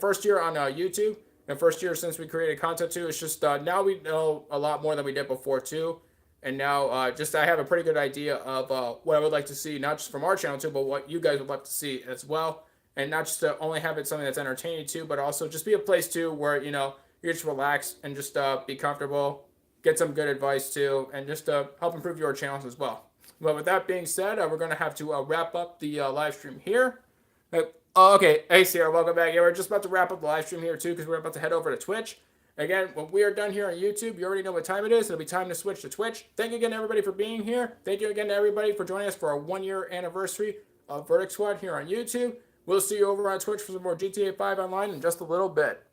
first year on YouTube, and first year since we created content, too. It's just now we know a lot more than we did before, too. And now I have a pretty good idea of what I would like to see, not just from our channel, too, but what you guys would like to see as well. And not just to only have it something that's entertaining too, but also just be a place too where, you just relax and just be comfortable, get some good advice too, and just help improve your channels as well. But with that being said, we're going to have to wrap up the live stream here. Okay. Hey, Sierra, welcome back. Yeah, we're just about to wrap up the live stream here too, because we're about to head over to Twitch. Again, when we are done here on YouTube, you already know what time it is. It'll be time to switch to Twitch. Thank you again, everybody, for being here. Thank you again to everybody for joining us for our 1-year anniversary of Verdict Squad here on YouTube. We'll see you over on Twitch for some more GTA 5 Online in just a little bit.